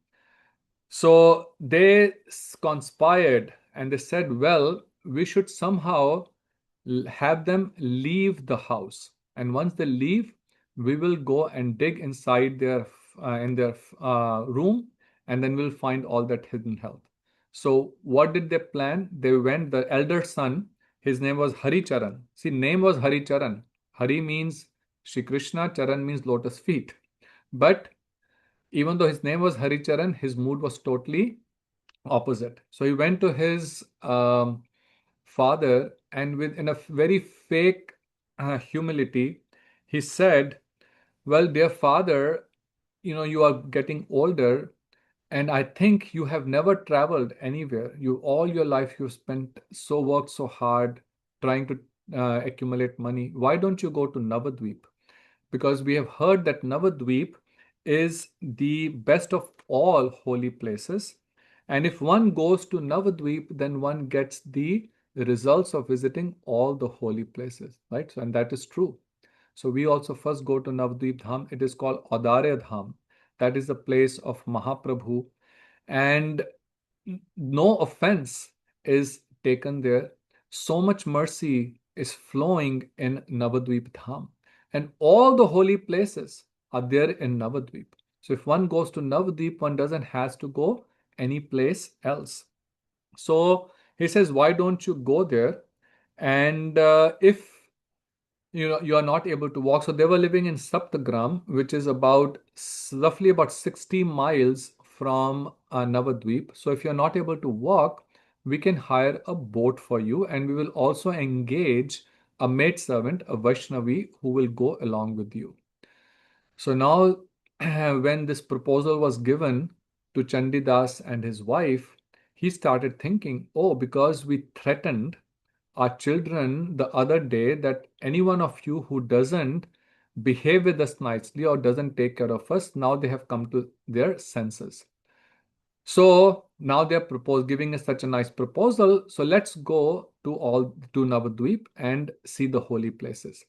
So they conspired and they said, well, we should somehow have them leave the house. And once they leave, we will go and dig inside their room, and then we'll find all that hidden health. So what did they plan? They went, the elder son, his name was Hari Charan. See, name was Hari Charan. Hari means Shri Krishna, Charan means lotus feet. But even though his name was Haricharan, his mood was totally opposite. So he went to his father, and with in a very fake humility, he said, "Well, dear father, you are getting older, and I think you have never traveled anywhere. You all your life you spent worked so hard trying to accumulate money. Why don't you go to Navadvip? Because we have heard that Navadvip is the best of all holy places. And if one goes to Navadvip, then one gets the results of visiting all the holy places, right? So, and that is true. So we also first go to Navadvip Dham. It is called Adarya Dham. That is the place of Mahaprabhu. And no offense is taken there. So much mercy is flowing in Navadvip Dham. And all the holy places are there in Navadvip. So if one goes to Navadvip, one doesn't has to go any place else. So he says, why don't you go there? And if you are not able to walk, so they were living in Saptagram, which is about roughly about 60 miles from Navadvip. So if you're not able to walk, we can hire a boat for you, and we will also engage a maidservant, a Vaishnavi, who will go along with you. So now, when this proposal was given to Chandidas and his wife, he started thinking, oh, because we threatened our children the other day that any one of you who doesn't behave with us nicely or doesn't take care of us, now they have come to their senses. So now they're giving us such a nice proposal. So let's go to Navadvip and see the holy places.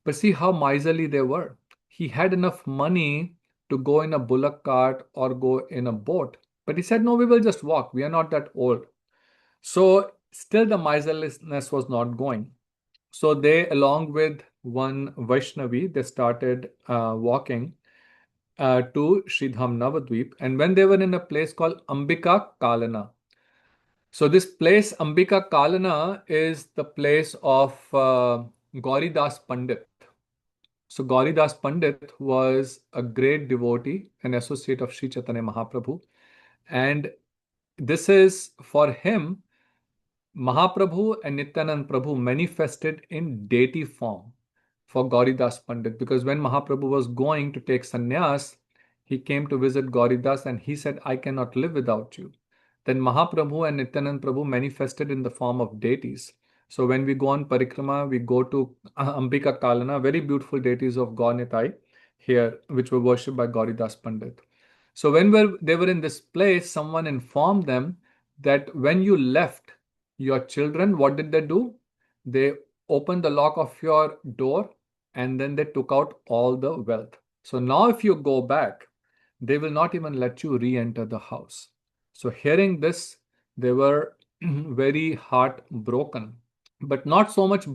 But see how miserly they were. He had enough money to go in a bullock cart or go in a boat. But he said, no, we will just walk. We are not that old. So still the miserliness was not going. So they, along with one Vaishnavi, they started walking to Sridham Navadvip. And when they were in a place called Ambika Kalana. So this place, Ambika Kalana, is the place of Gauridas Pandit. So Gauridas Pandit was a great devotee, an associate of Sri Chaitanya Mahaprabhu. And this is for him, Mahaprabhu and Nityanand Prabhu manifested in deity form for Gauridas Pandit, because when Mahaprabhu was going to take sannyas, he came to visit Gauridas and he said, I cannot live without you. Then Mahaprabhu and Nityanand Prabhu manifested in the form of deities. So when we go on parikrama, we go to Ambika Kalana, very beautiful deities of Gaur Nitai here, which were worshipped by Gauridas Pandit. So when they were in this place, someone informed them that when you left your children, what did they do? they opened the lock of your door and then they took out all the wealth. So now, if you go back, they will not even let you re enter the house. So, hearing this, they were very heartbroken, but not so much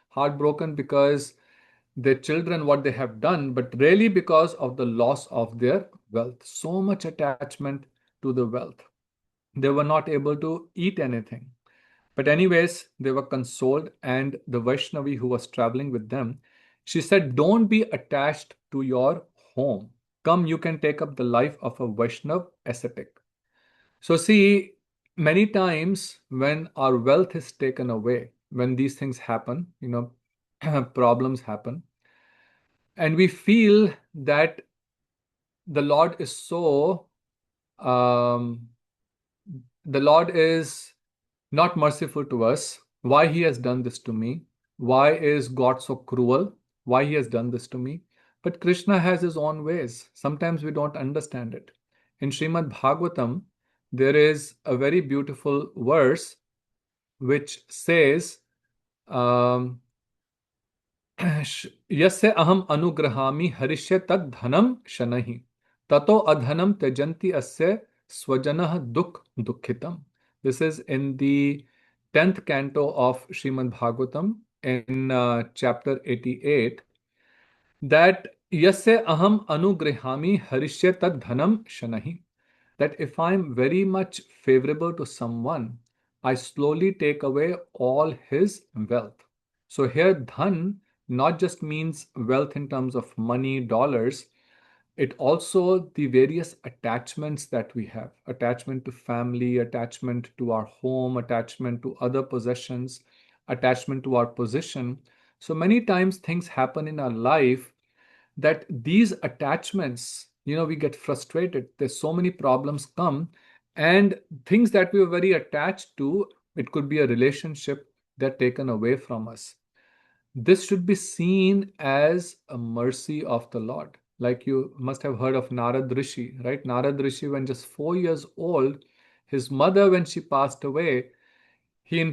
heartbroken because their children, what they have done, but really because of the loss of their wealth. So much attachment to the wealth. They were not able to eat anything. But, anyways, they were consoled, and the Vaishnavi who was traveling with them, she said, don't be attached to your home. Come, you can take up the life of a Vaishnav ascetic. So, see, many times when our wealth is taken away, when these things happen, problems happen, and we feel that the Lord is so, um, the Lord is not merciful to us, why he has done this to me, why is God so cruel, why he has done this to me. But Krishna has his own ways. Sometimes we don't understand it. In Srimad Bhagavatam, there is a very beautiful verse which says, um, यस्य अहम अनुग्रहामि हरिष्य तद धनम शनहि ततो अधनम त्यजन्ति अस्य स्वजनः दुःखितम. This is in the 10th canto of Srimad Bhagavatam in chapter 88, that yasya aham anugrihami harisya tad dhanam shanahi, that if I'm very much favorable to someone, I slowly take away all his wealth. So here dhan not just means wealth in terms of money, dollars, it also the various attachments that we have, attachment to family, attachment to our home, attachment to other possessions, attachment to our position. So many times things happen in our life that these attachments, we get frustrated, there's so many problems come, and things that we were very attached to, it could be a relationship, they're taken away from us. This should be seen as a mercy of the Lord. Like you must have heard of Narad Rishi, right? Narad Rishi, when just 4 years old, his mother, when she passed away, he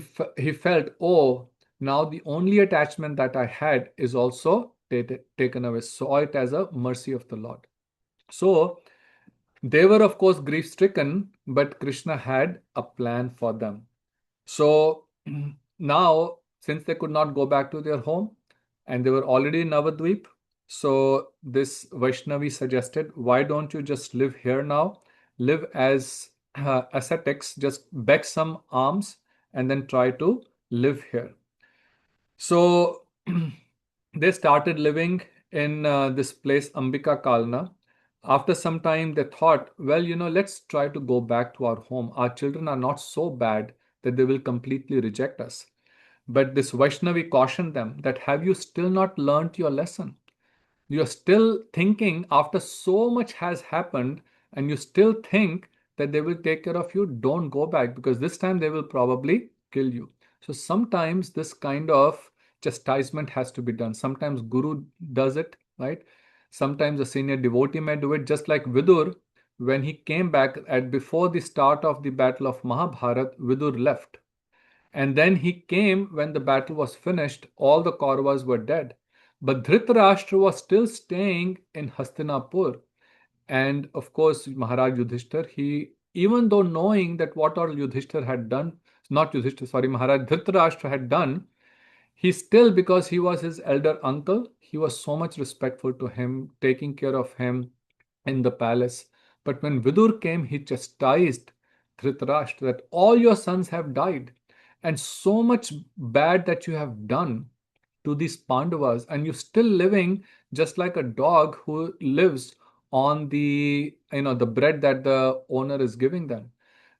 felt, oh, now the only attachment that I had is also taken away. Saw it as a mercy of the Lord. So they were, of course, grief stricken, but Krishna had a plan for them. So now, since they could not go back to their home and they were already in Navadvip, so this Vaishnavi suggested, why don't you just live here now? Live as ascetics, just beg some alms and then try to live here. So they started living in this place, Ambika Kalna. After some time, they thought, well, let's try to go back to our home. Our children are not so bad that they will completely reject us. But this Vaishnavi cautioned them that have you still not learnt your lesson? You're still thinking after so much has happened and you still think that they will take care of you. Don't go back because this time they will probably kill you. So sometimes this kind of chastisement has to be done. Sometimes Guru does it, right? Sometimes a senior devotee may do it, just like Vidur. When he came back at before the start of the battle of Mahabharat, Vidur left. And then he came when the battle was finished, all the Kauravas were dead. But Dhritarashtra was still staying in Hastinapur. And of course, Maharaj Yudhishthir, he, even though knowing that what all Yudhishthir had done, not Yudhishthir, sorry, Maharaj Dhritarashtra had done, he still, because he was his elder uncle, he was so much respectful to him, taking care of him in the palace. But when Vidur came, he chastised Dhritarashtra that all your sons have died, and so much bad that you have done to these Pandavas, and you're still living just like a dog who lives on the bread that the owner is giving them.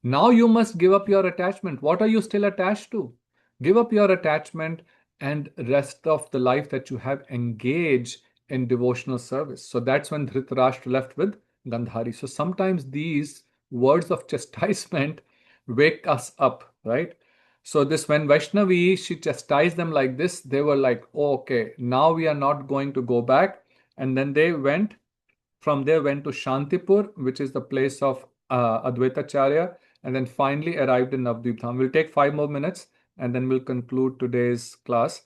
Now you must give up your attachment. What are you still attached to? Give up your attachment and rest of the life that you have engaged in devotional service. So that's when Dhritarashtra left with Gandhari. So sometimes these words of chastisement wake us up, right? So this when Vaishnavi, she chastised them like this, they were like, oh, okay, now we are not going to go back. And then they went to Shantipur, which is the place of Advaitacharya, and then finally arrived in Navadvip Dham. We'll take 5 more minutes, and then we'll conclude today's class.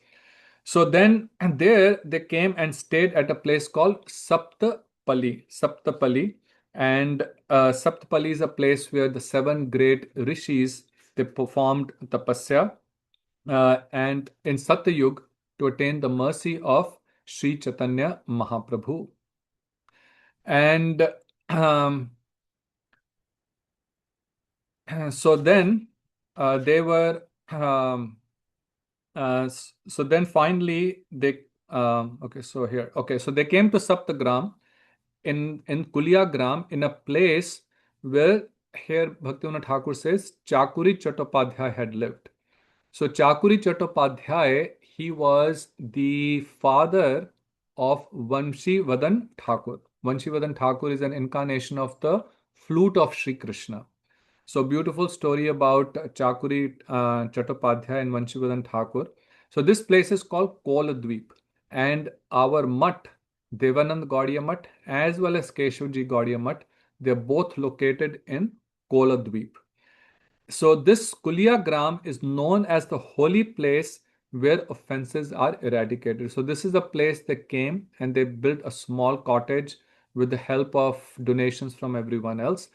So then, and there they came and stayed at a place called Saptapali. Saptapali, and Saptapali is a place where the seven great rishis they performed tapasya, and in Satyug to attain the mercy of Sri Chaitanya Mahaprabhu. And um, so then they were so then finally they okay, so here, okay, so they came to Saptagram in Kulyagram, in a place where here Bhaktivinoda Thakur says Chakuri Chattopadhyay had lived. So Chakuri Chattopadhyay, he was the father of Vanshi Vadan Thakur. Vanshi Vadan Thakur is an incarnation of the flute of Sri Krishna. So beautiful story about Chakuri Chattopadhyay and Vanshi Thakur. So this place is called Koladweep, and our mutt, Devanand Gaudiya Mutt, as well as Keshavji Gaudiya Mutt, they're both located in Koladweep. So this Kulyagram is known as the holy place where offenses are eradicated. So this is a place they came and they built a small cottage with the help of donations from everyone else.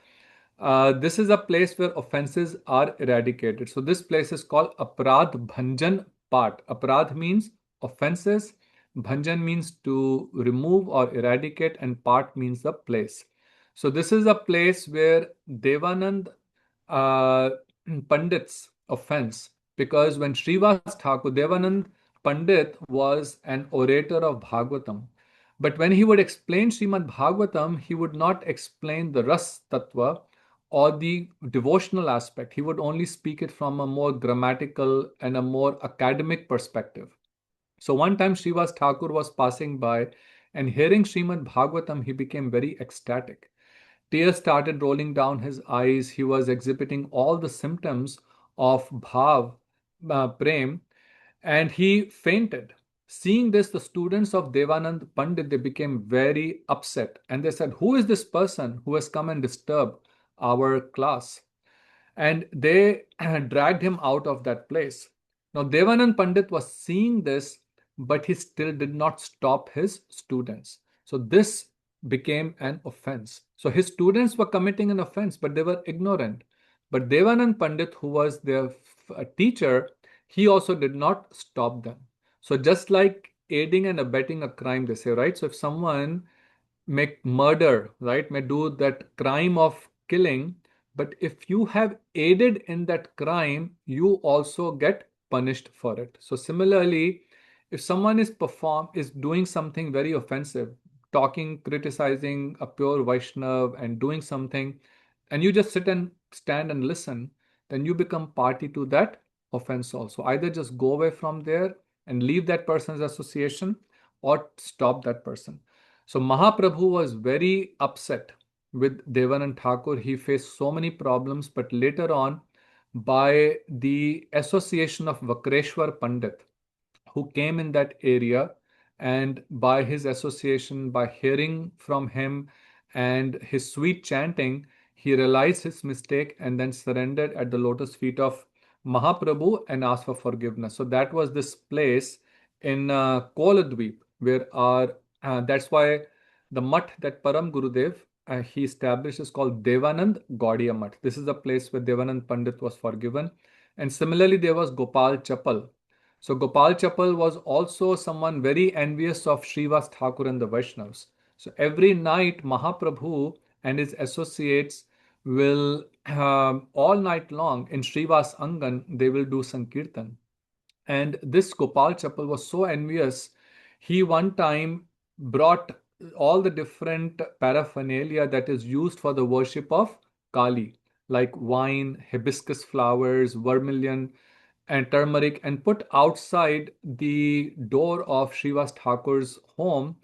This is a place where offenses are eradicated. So this place is called Aparadh Bhanjan Pat. Aparadh means offenses, Bhanjan means to remove or eradicate, and Pat means the place. So this is a place where Devanand uh, Pandit's offense, because when Srivas Thakur, Devanand Pandit was an orator of Bhagavatam, but when he would explain Srimad Bhagavatam, he would not explain the Ras Tattva or the devotional aspect. He would only speak it from a more grammatical and a more academic perspective. So one time Srivas Thakur was passing by and hearing Srimad Bhagavatam, he became very ecstatic. Tears started rolling down his eyes. He was exhibiting all the symptoms of bhav, prem, and he fainted. Seeing this, the students of Devanand Pandit, they became very upset and they said, "Who is this person who has come and disturbed our class?" And they dragged him out of that place. Now, Devanand Pandit was seeing this, but he still did not stop his students. So, this became an offense. So, his students were committing an offense, but they were ignorant. But Devanand Pandit, who was their teacher, he also did not stop them. So, just like aiding and abetting a crime, they say, right? So, if someone may murder, right, may do that crime of killing, but if you have aided in that crime, you also get punished for it. So similarly, if someone is doing something very offensive, talking, criticizing a pure Vaishnav and doing something, and you just sit and stand and listen, then you become party to that offense also. Either just go away from there and leave that person's association, or stop that person. So Mahaprabhu was very upset with Devanand Thakur. He faced so many problems, but later on, by the association of Vakreshwar Pandit, who came in that area, and by his association, by hearing from him and his sweet chanting, he realized his mistake and then surrendered at the lotus feet of Mahaprabhu and asked for forgiveness. So that was this place in Koladweep where our that's why the mutt that Param Gurudev he established is called Devanand Gaudiya Mutt. This is the place where Devanand Pandit was forgiven. And similarly, there was Gopal Chapal. So Gopal Chapal was also someone very envious of Srivas Thakur and the Vaishnavas. So every night Mahaprabhu and his associates will all night long in Srivas Angan they will do Sankirtan. And this Gopal Chapal was so envious, he one time brought all the different paraphernalia that is used for the worship of Kali, like wine, hibiscus flowers, vermilion, and turmeric, and put outside the door of Srivas Thakur's home,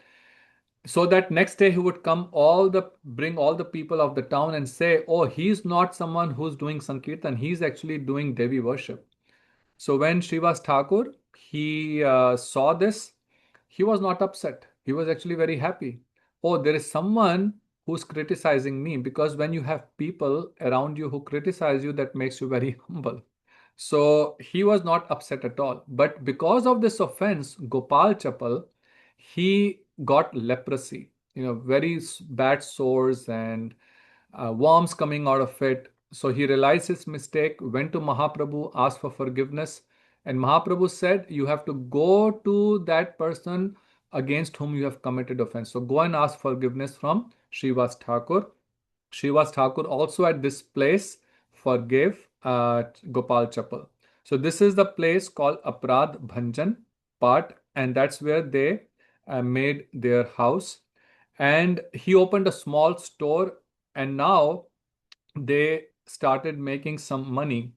so that next day he would bring all the people of the town and say, "Oh, he's not someone who's doing Sankirtan, he's actually doing Devi worship." So when Srivas Thakur he saw this, he was not upset. He was actually very happy. Oh, there is someone who's criticizing me, because when you have people around you who criticize you, that makes you very humble. So he was not upset at all. But because of this offense, Gopal Chapal, he got leprosy, very bad sores and worms coming out of it. So he realized his mistake, went to Mahaprabhu, asked for forgiveness. And Mahaprabhu said, you have to go to that person against whom you have committed offense. So go and ask forgiveness from Srivas Thakur. Srivas Thakur also at this place forgave Gopal Chapal. So this is the place called Aprad Bhanjan Pat, and that's where they made their house. And he opened a small store, and now they started making some money.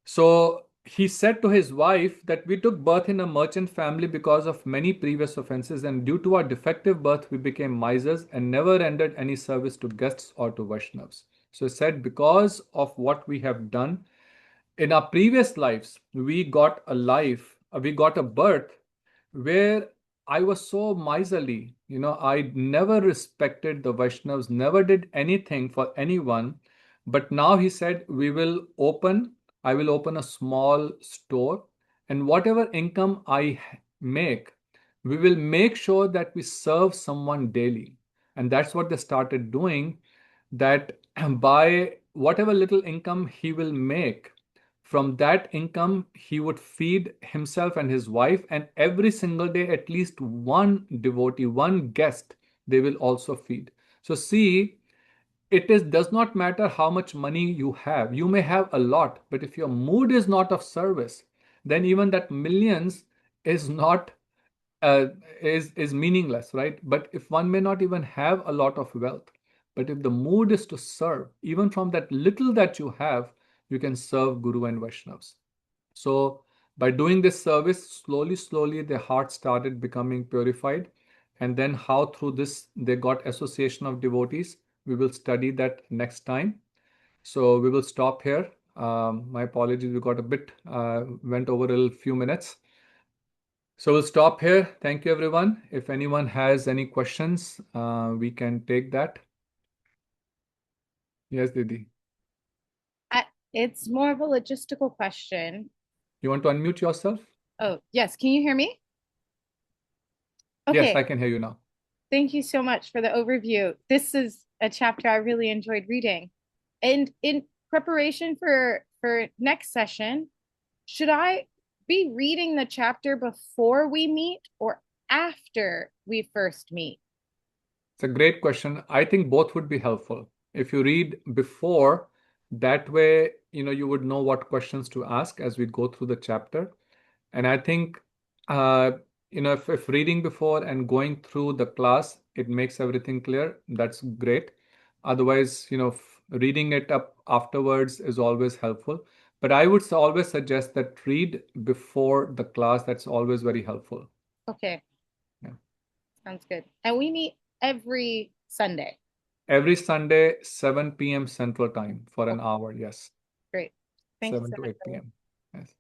So he said to his wife that we took birth in a merchant family because of many previous offenses, and due to our defective birth, we became misers and never rendered any service to guests or to Vaishnavas. So he said, because of what we have done in our previous lives, we got a birth where I was so miserly. I never respected the Vaishnavas, never did anything for anyone. But now he said, I will open a small store, and whatever income I make, we will make sure that we serve someone daily. And that's what they started doing, that by whatever little income he will make, from that income he would feed himself and his wife, and every single day at least one devotee, one guest, they will also feed. So see, it is does not matter how much money you have. You may have a lot, but if your mood is not of service, then even that millions is not uh, is meaningless, right? But if one may not even have a lot of wealth, but if the mood is to serve, even from that little that you have, you can serve Guru and Vaishnavas. So by doing this service, slowly, slowly, their heart started becoming purified. And then how through this they got association of devotees, we will study that next time. So we will stop here. My apologies, we got a bit went over a little few minutes. So we'll stop here. Thank you, everyone. If anyone has any questions, we can take that. Yes, Didi. It's more of a logistical question. You want to unmute yourself? Oh, yes. Can you hear me? Yes, Okay. I can hear you now. Thank you so much for the overview. This is a chapter I really enjoyed reading. And in preparation for next session, should I be reading the chapter before we meet or after we first meet? It's a great question. I think both would be helpful. If you read before, that way, you would know what questions to ask as we go through the chapter. And I think, uh, if reading before and going through the class, it makes everything clear, that's great. Otherwise, reading it up afterwards is always helpful. But I would always suggest that read before the class. That's always very helpful. Okay. Yeah. Sounds good. And we meet every Sunday. Every Sunday, 7 p.m. Central Time for an hour. Yes. Great. Thank you 7 so to much. 8 p.m. Yes.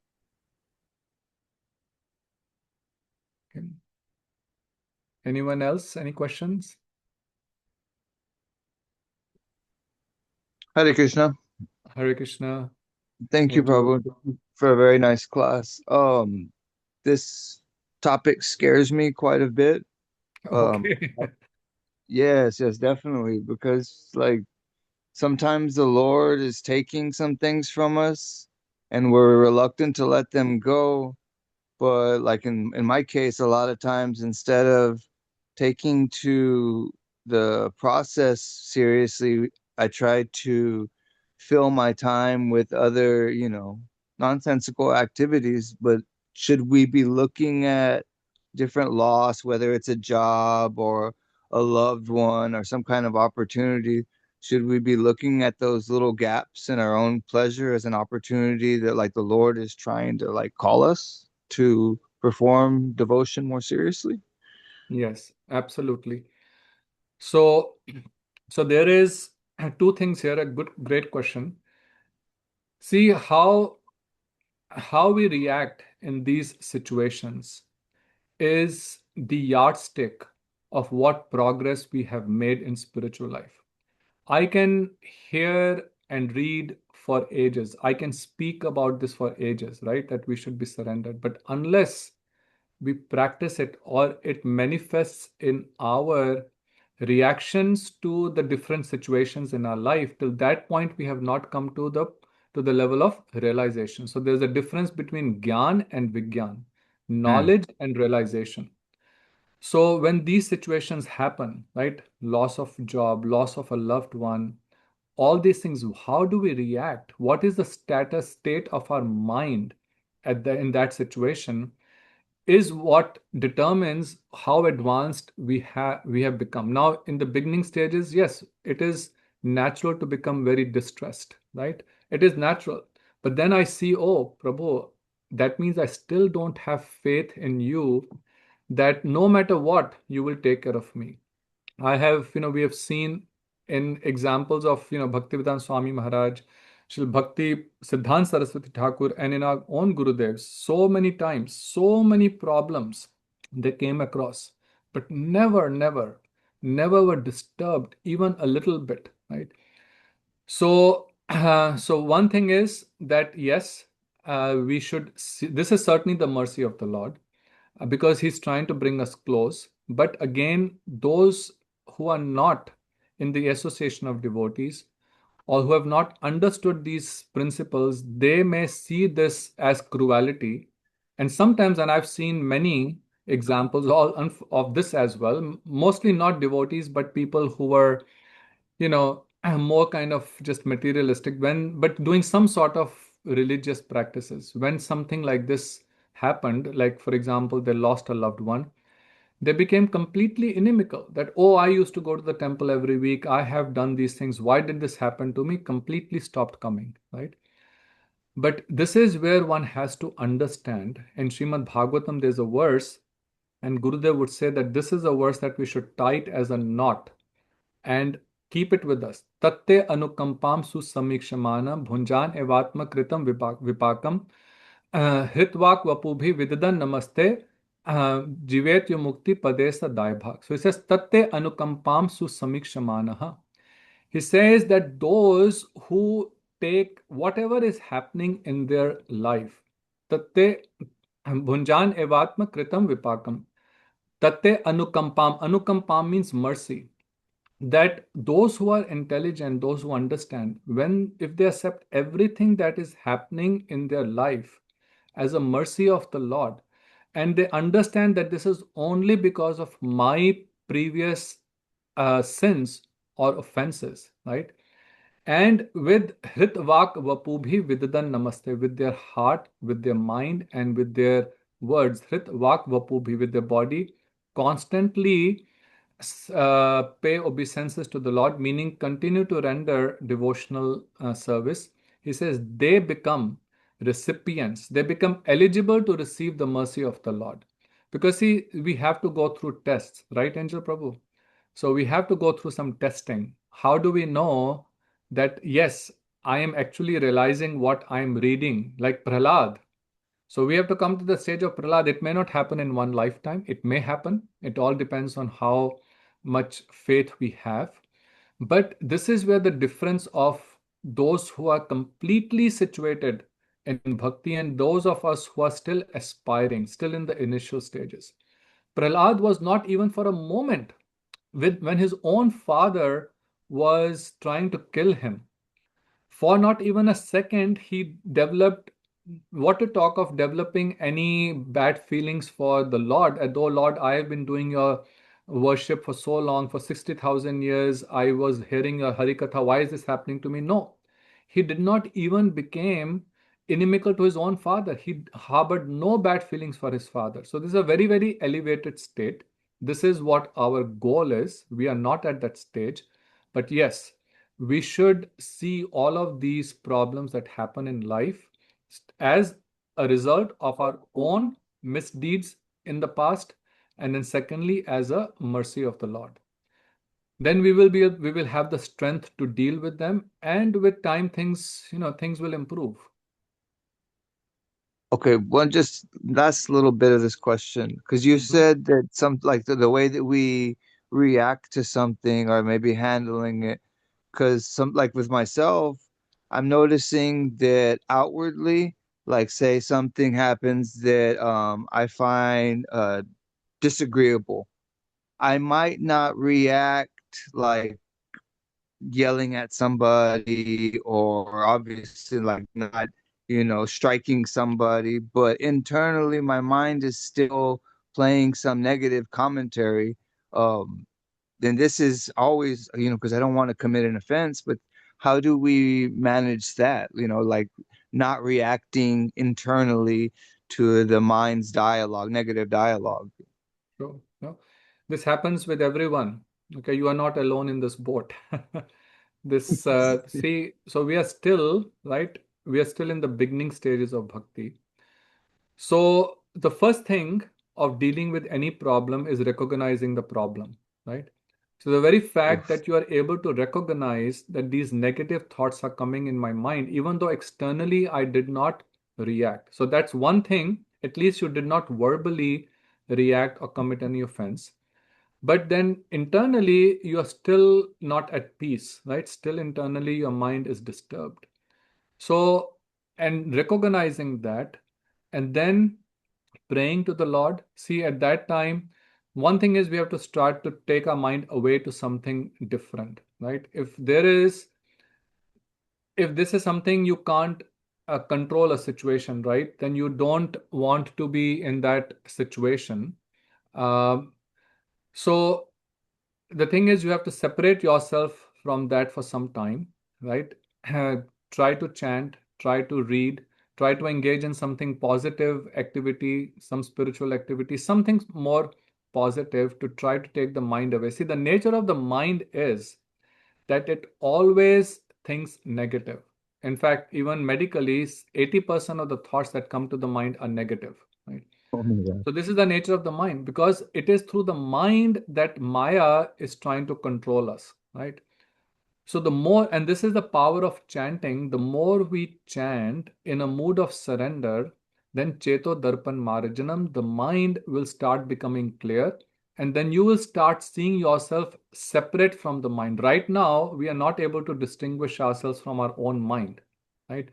Okay. Anyone else? Any questions? Hare Krishna. Hare Krishna. Thank you, What you? Prabhu, for a very nice class. This topic scares me quite a bit. Um, Okay. yes, definitely, because like sometimes the Lord is taking some things from us and we're reluctant to let them go. But like in my case, a lot of times instead of taking to the process seriously, I try to fill my time with other, nonsensical activities. But should we be looking at different loss, whether it's a job or a loved one or some kind of opportunity? Should we be looking at those little gaps in our own pleasure as an opportunity that like the Lord is trying to like call us to perform devotion more seriously? Yes, absolutely. So, so there is two things here. A great question. See how we react in these situations is the yardstick of what progress we have made in spiritual life. I can hear and read for ages. I can speak about this for ages, right? That we should be surrendered. But unless we practice it or it manifests in our reactions to the different situations in our life, till that point we have not come to the level of realization. So there's a difference between gyan and vigyan, Mm. knowledge and realization. So when these situations happen, right, loss of job, loss of a loved one, all these things, how do we react? What is the status state of our mind in that situation is what determines how advanced we have become. Now, in the beginning stages, yes, it is natural to become very distressed, right? It is natural. But then I see, oh, Prabhu, that means I still don't have faith in you that no matter what, you will take care of me. I have, we have seen in examples of, Bhaktivedanta Swami Maharaj, Shri Bhakti Siddhanta Saraswati Thakur, and in our own Gurudevs, so many times, so many problems they came across, but never, never, never were disturbed even a little bit, right? So, so one thing is that yes, we should see, this is certainly the mercy of the Lord because he's trying to bring us close. But again, those who are not in the association of devotees or who have not understood these principles, they may see this as cruelty. And sometimes, and I've seen many examples of this as well, mostly not devotees, but people who were, more kind of just materialistic but doing some sort of religious practices. When something like this happened, like for example, they lost a loved one, they became completely inimical. That, oh, I used to go to the temple every week. I have done these things. Why did this happen to me? Completely stopped coming, right? But this is where one has to understand. In Srimad Bhagavatam, there's a verse, and Gurudev would say that this is a verse that we should tie it as a knot and keep it with us. Tatte anukampam susamikshamana bhunjan evatma kritam vipakam hritvak vapubhi vidadan namaste jivet yumukti padesa daibhak. So he says tatte anukampam susamikshamana. He says that those who take whatever is happening in their life, tatte bhunjan evatma kritam vipakam, tatte anukampam. Anukampam means mercy, that those who are intelligent, those who understand, when if they accept everything that is happening in their life as a mercy of the Lord, and they understand that this is only because of my previous sins or offenses, right? And with Hritvak Vapubhi Vidadan Namaste, with their heart, with their mind, and with their words, Hritvak Vapubhi, with their body, constantly pay obeisances to the Lord, meaning continue to render devotional service. He says they become recipients, they become eligible to receive the mercy of the Lord. Because see, we have to go through tests, right, Angel Prabhu? So we have to go through some testing. How do we know that, yes, I am actually realizing what I am reading, like Prahlad? So we have to come to the stage of Prahlad. It may not happen in one lifetime. It may happen. It all depends on how much faith we have. But this is where the difference of those who are completely situated in bhakti and those of us who are still aspiring, still in the initial stages. Prahlad was not even for a moment when his own father was trying to kill him. For not even a second, he developed, what to talk of developing any bad feelings for the Lord. Though, Lord, I have been doing your worship for so long, for 60,000 years, I was hearing your Harikatha. Why is this happening to me? No, he did not even became inimical to his own father. He harbored no bad feelings for his father. So this is a very, very elevated state. This is what our goal is. We are not at that stage. But yes, we should see all of these problems that happen in life as a result of our own misdeeds in the past, and then secondly as a mercy of the Lord. Then we will have the strength to deal with them, and with time things will improve. Okay, one just last little bit of this question, because you Mhm. said that some like the way that we react to something or maybe handling it, because some like with myself, I'm noticing that outwardly, like say something happens that I find disagreeable. I might not react like yelling at somebody or obviously like not, striking somebody, but internally my mind is still playing some negative commentary. Um, then this is always, because I don't want to commit an offense, but how do we manage that? Like not reacting internally to the mind's dialogue, negative dialogue. So, this happens with everyone. Okay, you are not alone in this boat. This, see, so we are still, right? We are still in the beginning stages of bhakti. So, the first thing of dealing with any problem is recognizing the problem, right? So, the very fact Yes. that you are able to recognize that these negative thoughts are coming in my mind, even though externally I did not react. So, that's one thing, at least you did not verbally react or commit any offense. But then internally, you are still not at peace, right? Still internally, your mind is disturbed. So, and recognizing that, and then praying to the Lord. See, at that time, one thing is we have to start to take our mind away to something different, right? If this is something you can't control a situation, right, then you don't want to be in that situation. Um, so the thing is, you have to separate yourself from that for some time, right? Try to chant, try to read, try to engage in something positive activity, some spiritual activity, something more positive to try to take the mind away. See, the nature of the mind is that it always thinks negative. In fact, even medically, 80% of the thoughts that come to the mind are negative, right? Oh my God. So this is the nature of the mind because it is through the mind that Maya is trying to control us, right? So the more, and this is the power of chanting, the more we chant in a mood of surrender, then Cheto Darpan Marjanam, the mind will start becoming clear. And then you will start seeing yourself separate from the mind. Right now, we are not able to distinguish ourselves from our own mind, right?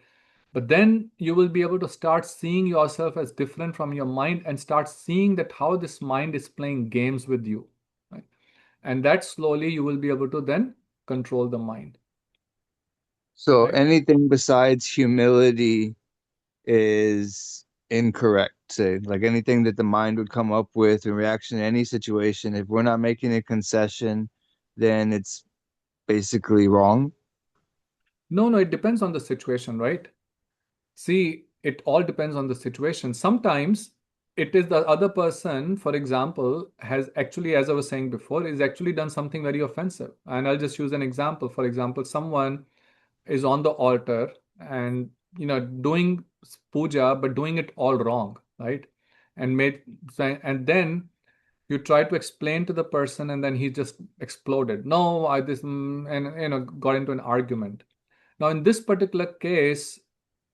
But then you will be able to start seeing yourself as different from your mind and start seeing that how this mind is playing games with you, right? And that slowly you will be able to then control the mind, So right? anything besides humility is incorrect. Say, like anything that the mind would come up with in reaction to any situation, if we're not making a concession, then it's basically wrong. No, no, it depends on the situation, right? See, it all depends on the situation. Sometimes it is the other person, for example, has actually, as I was saying before, is actually done something very offensive. And I'll just use an example. For example, someone is on the altar and doing puja, but doing it all wrong, right? And then you try to explain to the person, and then he just exploded. No, I this and got into an argument. Now, in this particular case,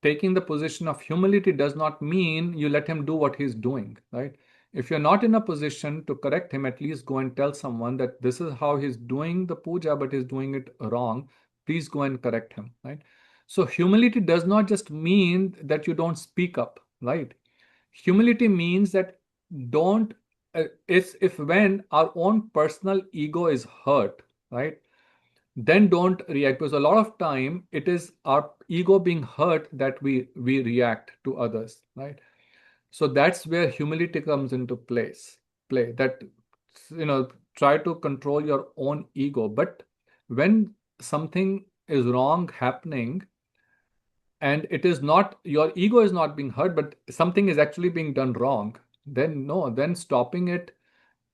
taking the position of humility does not mean you let him do what he's doing, right? If you're not in a position to correct him, at least go and tell someone that this is how he's doing the puja, but he's doing it wrong. Please go and correct him, right? So, humility does not just mean that you don't speak up, right? Humility means that don't, it's if when our own personal ego is hurt, right? Then don't react because a lot of time it is our ego being hurt that we react to others, right? So that's where humility comes into play that try to control your own ego, but when something is wrong happening and it is not your ego is not being hurt but something is actually being done wrong, then no, then stopping it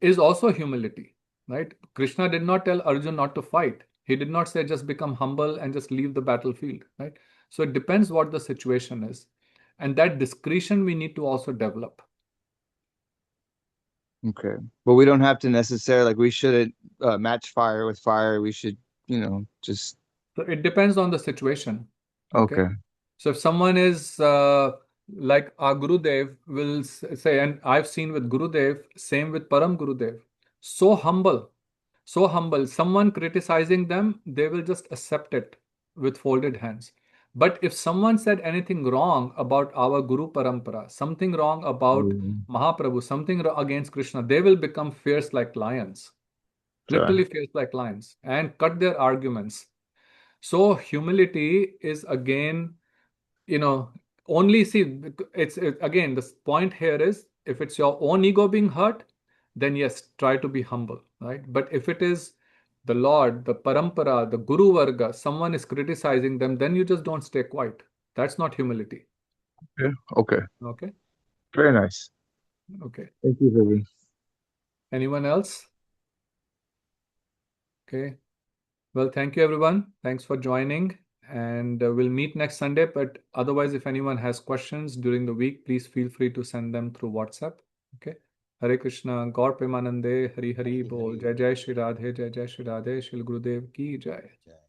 is also humility, right? Krishna did not tell Arjun not to fight. He did not say just become humble and just leave the battlefield, right? So it depends what the situation is. And that discretion we need to also develop. Okay, but we don't have to necessarily like we shouldn't match fire with fire. We should, just So it depends on the situation. Okay. okay. So if someone is like our Gurudev will say, and I've seen with Gurudev, same with Param Gurudev, so humble, so humble. Someone criticizing them, they will just accept it with folded hands. But if someone said anything wrong about our Guru Parampara, something wrong about Mm, Mahaprabhu, something against Krishna, they will become fierce like lions, sure. literally fierce like lions, and cut their arguments. So humility is again, you know, only see, again, the point here is if it's your own ego being hurt, then yes, try to be humble, right? But if it is the Lord, the Parampara, the Guru Varga, someone is criticizing them, then you just don't stay quiet. That's not humility. Okay. Okay. Okay. Very nice. Okay. Thank you, Vivi. Anyone else? Okay. Well, thank you, everyone. Thanks for joining. And we'll meet next Sunday. But otherwise, if anyone has questions during the week, please feel free to send them through WhatsApp. Okay. Hare Krishna, Gaur Premanande, Hari Hari Hari Bol, Hari Jai Bol. Jai Shri Radhe, Jai Jai Shri Radhe, Shri Gurudev Ki Jai. Jai.